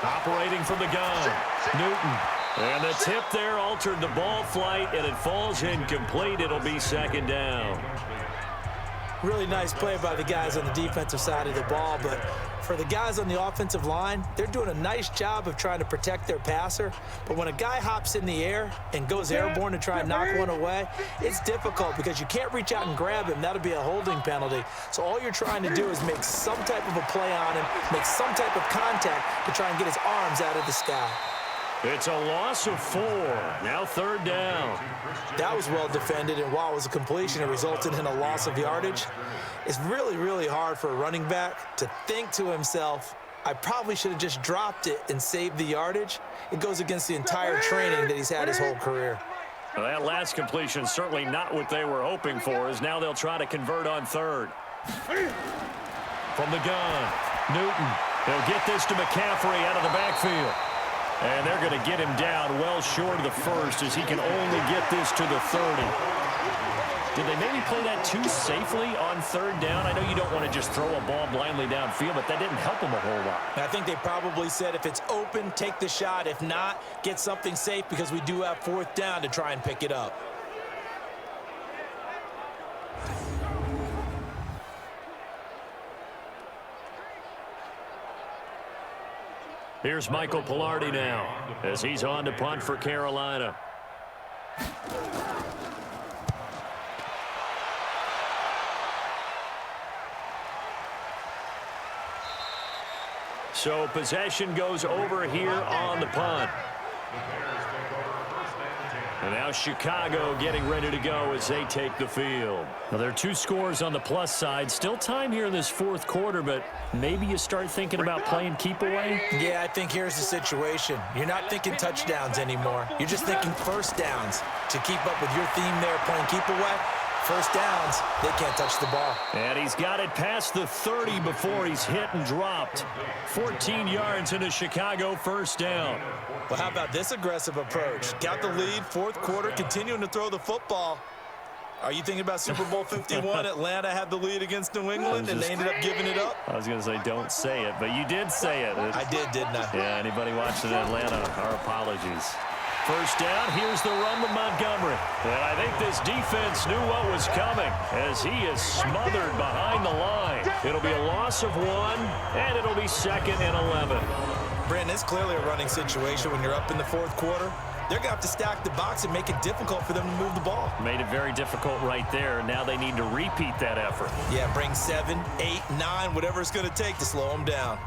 Operating from the gun, Newton. And the tip there altered the ball flight, and it falls incomplete. It'll be 2nd down. Really nice play by the guys on the defensive side of the ball, but for the guys on the offensive line, they're doing a nice job of trying to protect their passer. But when a guy hops in the air and goes airborne to try and knock one away, it's difficult because you can't reach out and grab him. That'll be a holding penalty. So all you're trying to do is make some type of a play on him, make some type of contact to try and get his arms out of the sky. It's a loss of 4. Now 3rd down. That was well defended, and while it was a completion, it resulted in a loss of yardage. It's really, really hard for a running back to think to himself, I probably should have just dropped it and saved the yardage. It goes against the entire training that he's had his whole career. Well, that last completion certainly not what they were hoping for, as now they'll try to convert on 3rd. From the gun, Newton. They'll get this to McCaffrey out of the backfield. And they're going to get him down well short of the 1st, as he can only get this to the 30. Did they maybe play that too safely on 3rd down? I know you don't want to just throw a ball blindly downfield, but that didn't help him a whole lot. I think they probably said if it's open, take the shot. If not, get something safe because we do have 4th down to try and pick it up. Here's Michael Pilardi now as he's on to punt for Carolina. So possession goes over here on the punt. And now Chicago getting ready to go as they take the field. Now, there are 2 scores on the plus side. Still time here in this 4th quarter, but maybe you start thinking about playing keep away? Yeah, I think here's the situation. You're not thinking touchdowns anymore. You're just thinking 1st downs. To keep up with your theme there, playing keep away, 1st downs, they can't touch the ball. And he's got it past the 30 before he's hit and dropped. 14 yards into Chicago, 1st down. Well, how about this aggressive approach? Got the lead, 4th quarter, continuing to throw the football. Are you thinking about Super Bowl 51? Atlanta had the lead against New England, and they ended up giving it up? I was going to say don't say it, but you did say it. I did, didn't I? Yeah, anybody watching Atlanta, our apologies. 1st down, here's the run to Montgomery. And I think this defense knew what was coming as he is smothered behind the line. It'll be a loss of 1, and it'll be 2nd and 11. Brandon, it's clearly a running situation when you're up in the 4th quarter. They're going to have to stack the box and make it difficult for them to move the ball. Made it very difficult right there. Now they need to repeat that effort. Yeah, bring 7, 8, 9, whatever it's going to take to slow them down.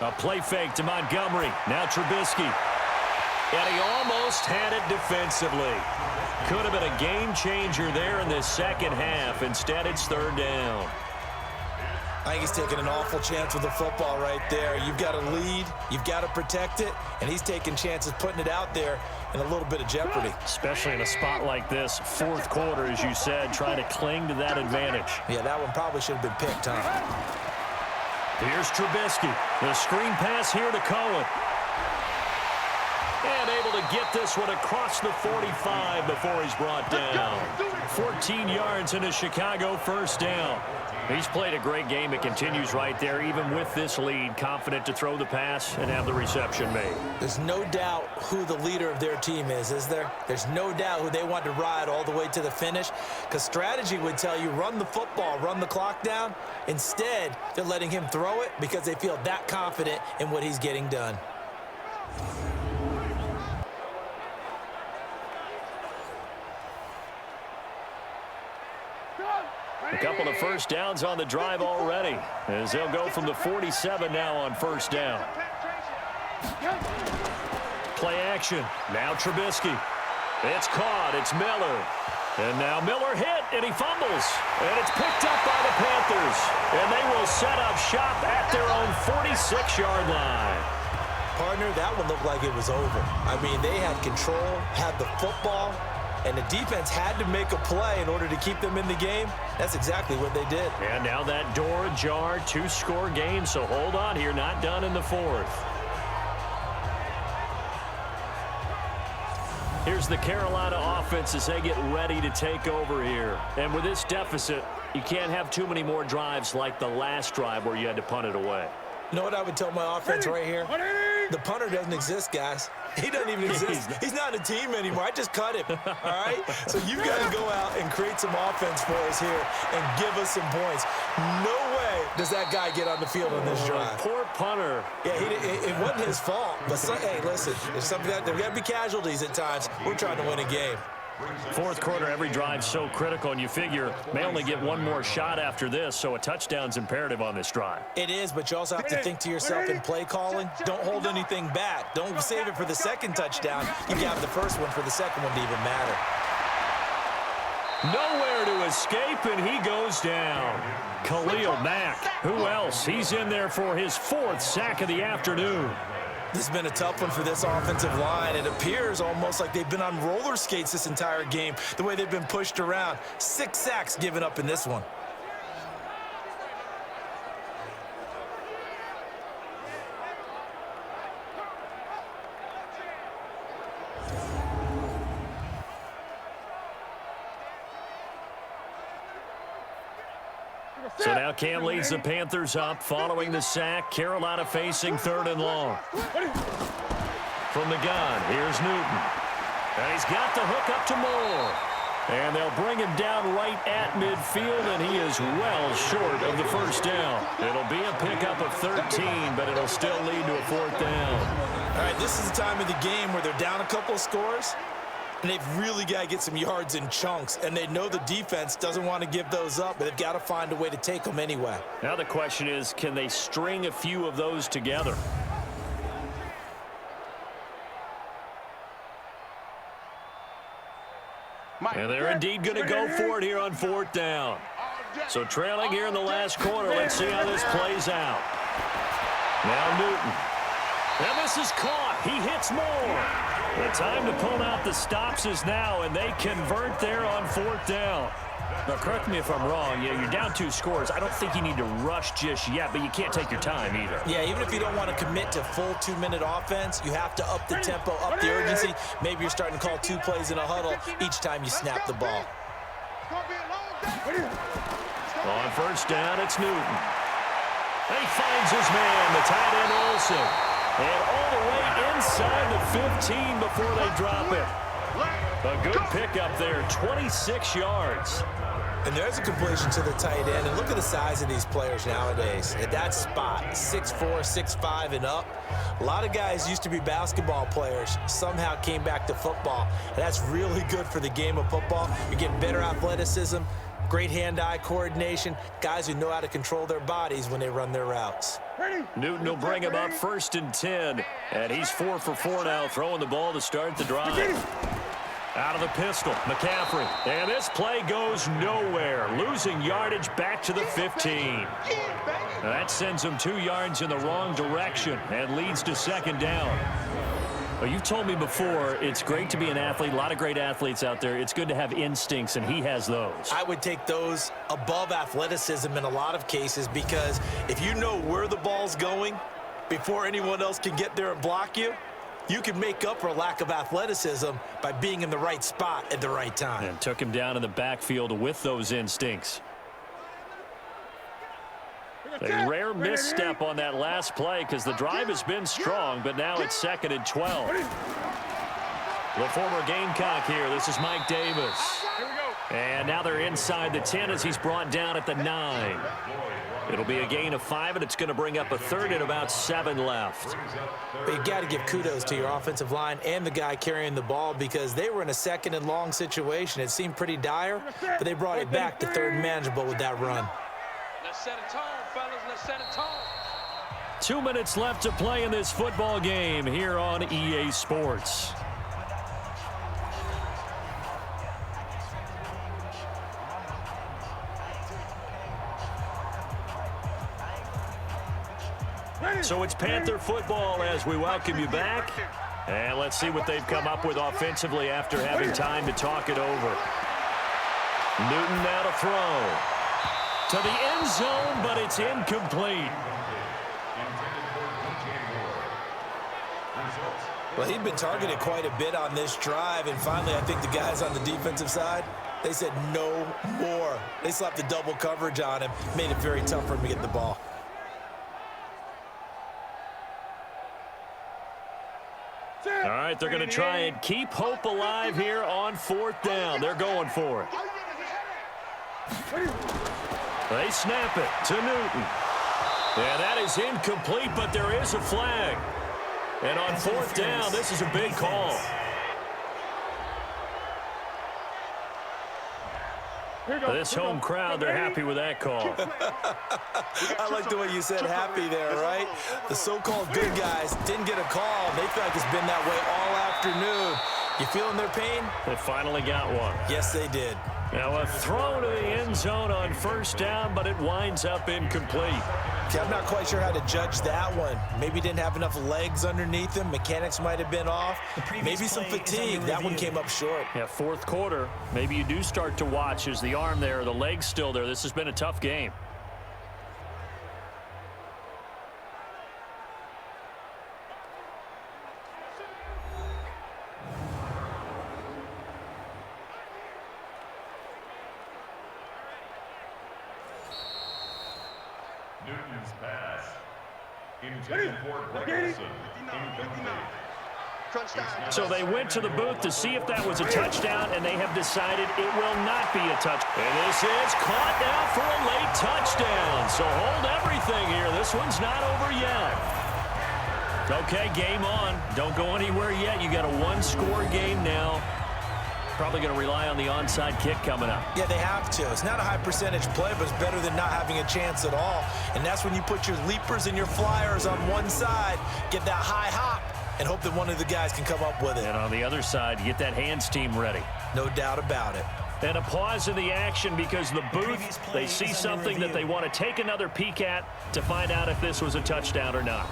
A play fake to Montgomery. Now Trubisky. And he almost had it defensively. Could have been a game changer there in this 2nd half. Instead, it's 3rd down. I think he's taking an awful chance with the football right there. You've got a lead, you've got to protect it, and he's taking chances putting it out there in a little bit of jeopardy. Especially in a spot like this, 4th quarter, as you said, trying to cling to that advantage. Yeah, that one probably should have been picked, huh? Here's Trubisky. The screen pass here to Cohen. And able to get this one across the 45 before he's brought down. 14 yards into Chicago, 1st down. He's played a great game. It continues right there, even with this lead, confident to throw the pass and have the reception made. There's no doubt who the leader of their team is there? There's no doubt who they want to ride all the way to the finish, because strategy would tell you run the football, run the clock down. Instead, they're letting him throw it because they feel that confident in what he's getting done. A couple of 1st downs on the drive already, as they'll go from the 47 now on 1st down. Play action. Now Trubisky. It's caught. It's Miller. And now Miller hit, and he fumbles. And it's picked up by the Panthers. And they will set up shop at their own 46-yard line. partner, that one looked like it was over. I mean, they had control, had the football, and the defense had to make a play in order to keep them in the game. That's exactly what they did. And now that door ajar, 2-score game, so hold on here, not done in the fourth. Here's the Carolina offense as they get ready to take over here. And with this deficit, you can't have too many more drives like the last drive where you had to punt it away. You know what I would tell my offense right here? The punter doesn't exist, guys. He doesn't even exist. He's not a team anymore. I just cut him, all right? So you've got to go out and create some offense for us here and give us some points. No way does that guy get on the field on this drive. Poor punter. Yeah, it wasn't his fault. But, hey, listen, there's something there got to be casualties at times. We're trying to win a game. Fourth quarter, every drive's so critical, and you figure may only get one more shot after this, so a touchdown's imperative on this drive. It is, but you also have to think to yourself in play calling, don't hold anything back. Don't save it for the second touchdown. You can have the first one for the second one to even matter. Nowhere to escape, and he goes down. Khalil Mack. Who else? He's in there for his 4th sack of the afternoon. This has been a tough one for this offensive line. It appears almost like they've been on roller skates this entire game, the way they've been pushed around. 6 sacks given up in this one. So now Cam leads the Panthers up following the sack. Carolina facing 3rd and long. From the gun, here's Newton. And he's got the hook up to Moore. And they'll bring him down right at midfield, and he is well short of the first down. It'll be a pickup of 13, but it'll still lead to a 4th down. All right, this is the time of the game where they're down a couple of scores, and they've really got to get some yards in chunks, and they know the defense doesn't want to give those up, but they've got to find a way to take them anyway. Now the question is, can they string a few of those together? And they're indeed going to go for it here on 4th down. So trailing here in the last quarter, let's see how this plays out. Now Newton. And this is caught. He hits Moore. The time to pull out the stops is now, and they convert there on 4th down. Now, correct me if I'm wrong. Yeah, you're down 2 scores. I don't think you need to rush just yet, but you can't take your time either. Yeah, even if you don't want to commit to full 2-minute offense, you have to up the tempo, up the urgency. Maybe you're starting to call 2 plays in a huddle each time you snap the ball. On 1st down, it's Newton. And he finds his man, the tight end Olsen. And all the way inside the 15 before they drop it. A good pickup there, 26 yards. And there's a completion to the tight end. And look at the size of these players nowadays. At that spot, 6'4", 6'5", and up. A lot of guys used to be basketball players, somehow came back to football. And that's really good for the game of football. You're getting better athleticism, great hand-eye coordination, guys who know how to control their bodies when they run their routes. Newton will bring him up 1st and 10. And he's 4 for 4 now, throwing the ball to start the drive. Out of the pistol, McCaffrey. And this play goes nowhere. Losing yardage back to the 15. That sends him 2 yards in the wrong direction and leads to 2nd down. Well, you've told me before, it's great to be an athlete. A lot of great athletes out there. It's good to have instincts, and he has those. I would take those above athleticism in a lot of cases, because if you know where the ball's going before anyone else can get there and block you, you can make up for a lack of athleticism by being in the right spot at the right time. And took him down in the backfield with those instincts. A rare misstep on that last play because the drive has been strong, but now it's 2nd and 12. The former Gamecock here. This is Mike Davis. And now they're inside the 10 as he's brought down at the 9. It'll be a gain of 5, and it's going to bring up a 3rd and about 7 left. But you got to give kudos to your offensive line and the guy carrying the ball, because they were in a 2nd and long situation. It seemed pretty dire, but they brought it back to 3rd and manageable with that run. Let's set a tone, fellas. Let's set a tone. 2 minutes left to play in this football game here on EA Sports. So it's Panther football as we welcome you back. And let's see what they've come up with offensively after having time to talk it over. Newton now to throw. To the end zone, but it's incomplete. Well, he'd been targeted quite a bit on this drive, and finally I think the guys on the defensive side, they said no more. They slapped the double coverage on him, made it very tough for him to get the ball. All right, they're going to try and keep hope alive here on 4th down. They're going for it. They snap it to Newton. Yeah, that is incomplete, but there is a flag. And on 4th down, this is a big call. This home crowd, they're happy with that call. I like the way you said happy there, right? The so-called good guys didn't get a call. They feel like it's been that way all afternoon. You feeling their pain? They finally got one. Yes, they did. Now a throw to the end zone on 1st down, but it winds up incomplete. Okay, I'm not quite sure how to judge that one. Maybe didn't have enough legs underneath him. Mechanics might have been off. Maybe some fatigue. That one came up short. Yeah, 4th quarter. Maybe you do start to watch. Is the arm there, the leg's still there? This has been a tough game. Newton's pass. Intended for Greg Olsen. Incomplete. So they went to the booth to see if that was a touchdown, and they have decided it will not be a touchdown. And this is caught now for a late touchdown. So hold everything here. This one's not over yet. Okay, game on. Don't go anywhere yet. You got a one-score game now. Probably going to rely on the onside kick coming up. Yeah, they have to. It's not a high percentage play, but it's better than not having a chance at all. And that's when you put your leapers and your flyers on one side, get that high hop, and hope that one of the guys can come up with it. And on the other side, you get that hands team ready. No doubt about it. And a pause in the action because the booth, they see something that they want to take another peek at to find out if this was a touchdown or not.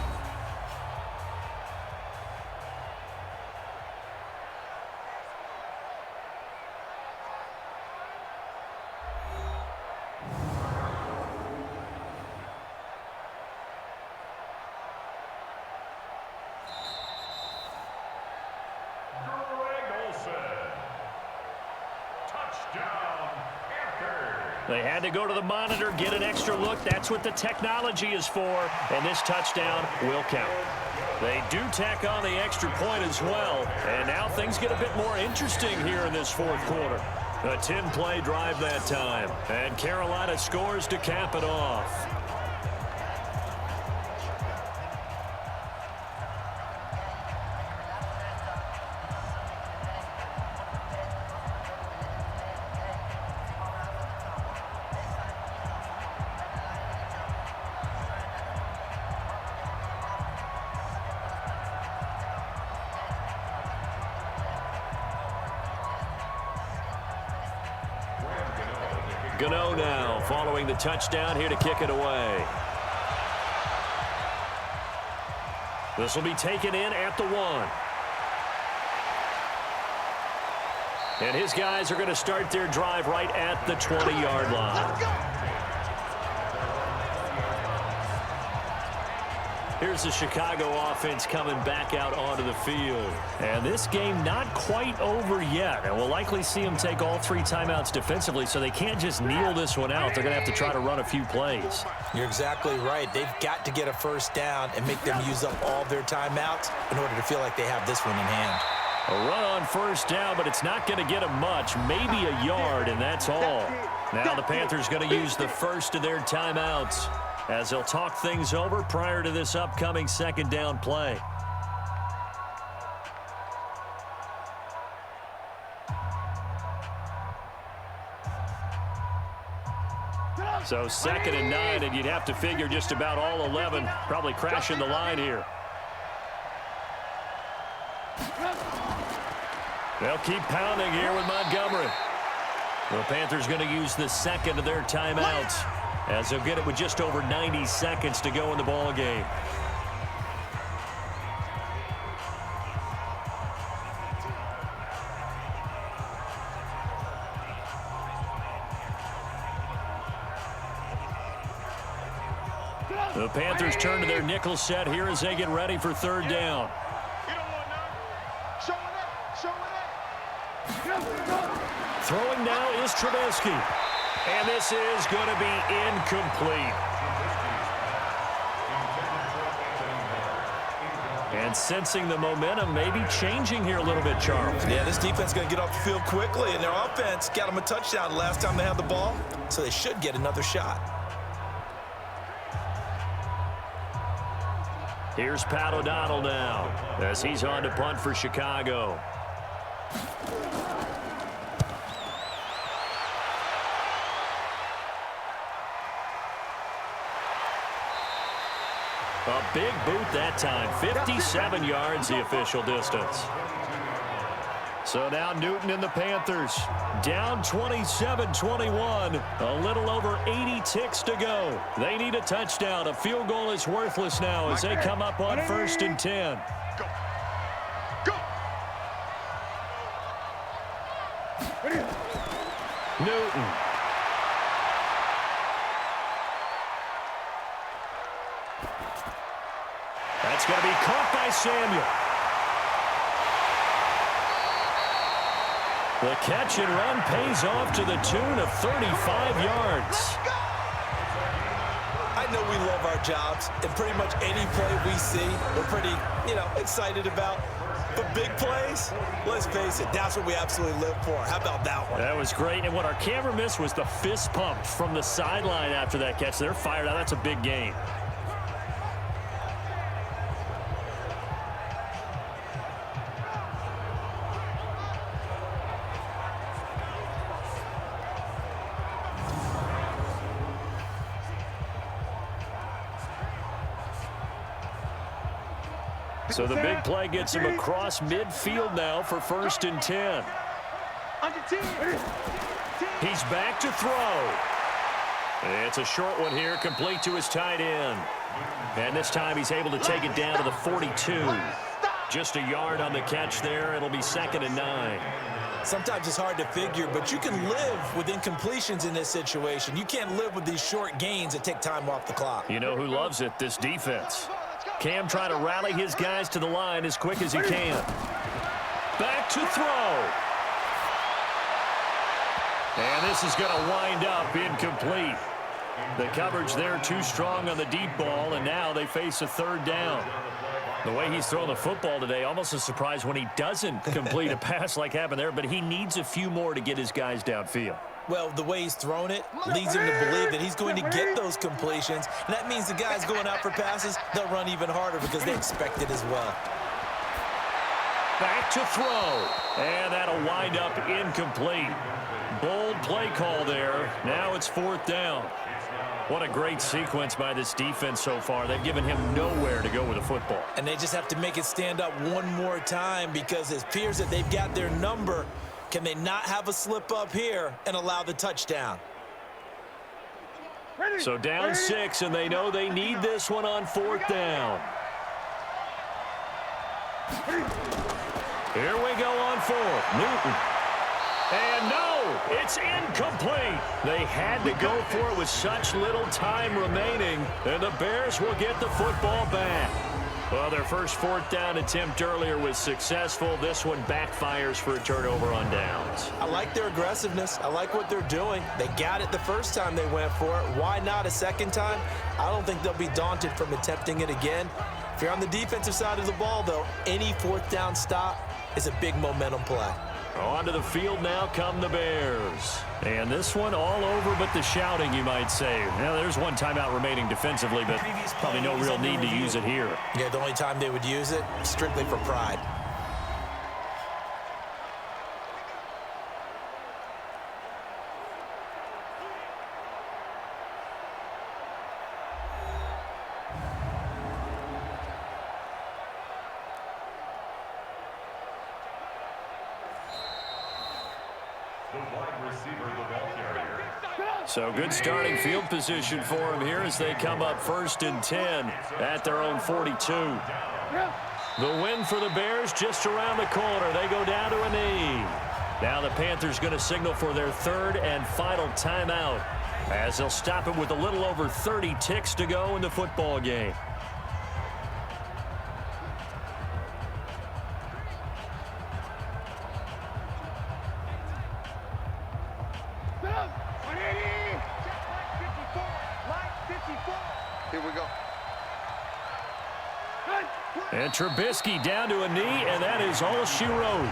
They had to go to the monitor, get an extra look. That's what the technology is for, and this touchdown will count. They do tack on the extra point as well, and now things get a bit more interesting here in this 4th quarter. A 10-play drive that time, and Carolina scores to cap it off. Gano now following the touchdown here to kick it away. This will be taken in at the 1. And his guys are going to start their drive right at the 20-yard line. Here's the Chicago offense coming back out onto the field. And this game not quite over yet. And we'll likely see them take all 3 timeouts defensively, so they can't just kneel this one out. They're going to have to try to run a few plays. You're exactly right. They've got to get a 1st down and make them use up all their timeouts in order to feel like they have this one in hand. A run on 1st down, but it's not going to get them much, maybe a yard, and that's all. Now the Panthers going to use the first of their timeouts as they'll talk things over prior to this upcoming 2nd down play. So 2nd and 9, and you'd have to figure just about all 11 probably crashing the line here. They'll keep pounding here with Montgomery. The Panthers going to use the 2nd of their timeouts as they'll get it with just over 90 seconds to go in the ball game. The Panthers turn to their nickel set here as they get ready for third down. Throwing now is Trubisky. And this is going to be incomplete. And sensing the momentum maybe changing here a little bit, Charles. Yeah, this defense is going to get off the field quickly, and their offense got them a touchdown last time they had the ball, so they should get another shot. Here's Pat O'Donnell now as he's on to punt for Chicago. A big boot that time. 57 yards the official distance. So now Newton and the Panthers down 27-21. A little over 80 ticks to go. They need a touchdown. A field goal is worthless now as they come up on 1st and 10. Go. Go. Newton. That's going to be caught by Samuel. The catch and run pays off to the tune of 35 yards. I know we love our jobs, and pretty much any play we see, we're pretty, excited about. But big plays, let's face it, that's what we absolutely live for. How about that one? That was great, and what our camera missed was the fist pump from the sideline after that catch. They're fired out. That's a big game. So the big play gets him across midfield now for 1st and 10. He's back to throw. It's a short one here, complete to his tight end. And this time he's able to take it down to the 42. Just a yard on the catch there. It'll be 2nd and 9. Sometimes it's hard to figure, but you can live with incompletions in this situation. You can't live with these short gains that take time off the clock. You know who loves it? This defense. Cam trying to rally his guys to the line as quick as he can. Back to throw. And this is going to wind up incomplete. The coverage there too strong on the deep ball, and now they face a 3rd down. The way he's throwing the football today, almost a surprise when he doesn't complete a pass like happened there, but he needs a few more to get his guys downfield. Well, the way he's thrown it leads him to believe that he's going to get those completions. And that means the guys going out for passes, they'll run even harder because they expect it as well. Back to throw. And that'll wind up incomplete. Bold play call there. Now it's 4th down. What a great sequence by this defense so far. They've given him nowhere to go with the football. And they just have to make it stand up one more time because it appears that they've got their number. Can they not have a slip up here and allow the touchdown? So down 6, and they know they need this one on 4th down. Here we go on 4th. Newton. And no, it's incomplete. They had to go for it with such little time remaining, and the Bears will get the football back. Well, their first 4th down attempt earlier was successful. This one backfires for a turnover on downs. I like their aggressiveness. I like what they're doing. They got it the first time they went for it. Why not a second time? I don't think they'll be daunted from attempting it again. If you're on the defensive side of the ball, though, any 4th down stop is a big momentum play. Onto the field now come the Bears. And this one all over but the shouting, you might say. Now, there's one timeout remaining defensively, but probably no real need to use it here. Yeah, the only time they would use it, strictly for pride. The wide receiver, the ball carrier. So good starting field position for them here as they come up 1st and 10 at their own 42. The win for the Bears just around the corner. They go down to a knee. Now the Panthers going to signal for their 3rd and final timeout as they'll stop it with a little over 30 ticks to go in the football game. Here we go. And Trubisky down to a knee, and that is all she wrote.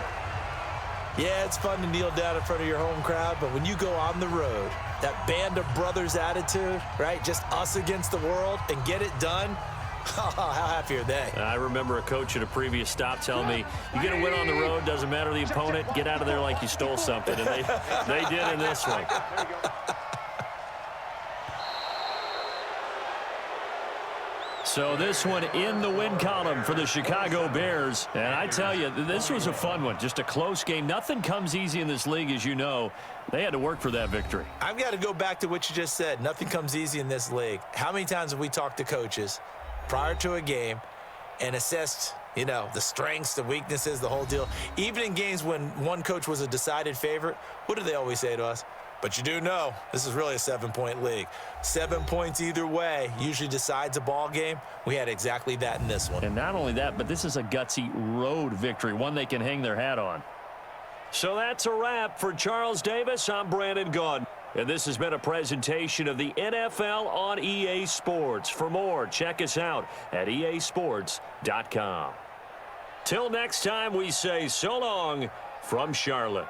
Yeah, it's fun to kneel down in front of your home crowd, but when you go on the road, that band of brothers attitude, right, just us against the world, and get it done, how happy are they? I remember a coach at a previous stop telling me, you get a win on the road, doesn't matter the opponent, get out of there like you stole something, and they did in this one. So this one in the win column for the Chicago Bears. And I tell you, this was a fun one. Just a close game. Nothing comes easy in this league, as you know. They had to work for that victory. I've got to go back to what you just said. Nothing comes easy in this league. How many times have we talked to coaches prior to a game and assessed, you know, the strengths, the weaknesses, the whole deal? Even in games when one coach was a decided favorite, what do they always say to us? But you do know this is really a 7-point league. 7 points either way usually decides a ball game. We had exactly that in this one. And not only that, but this is a gutsy road victory, one they can hang their hat on. So that's a wrap for Charles Davis. I'm Brandon Gaudin. And this has been a presentation of the NFL on EA Sports. For more, check us out at easports.com. Till next time, we say so long from Charlotte.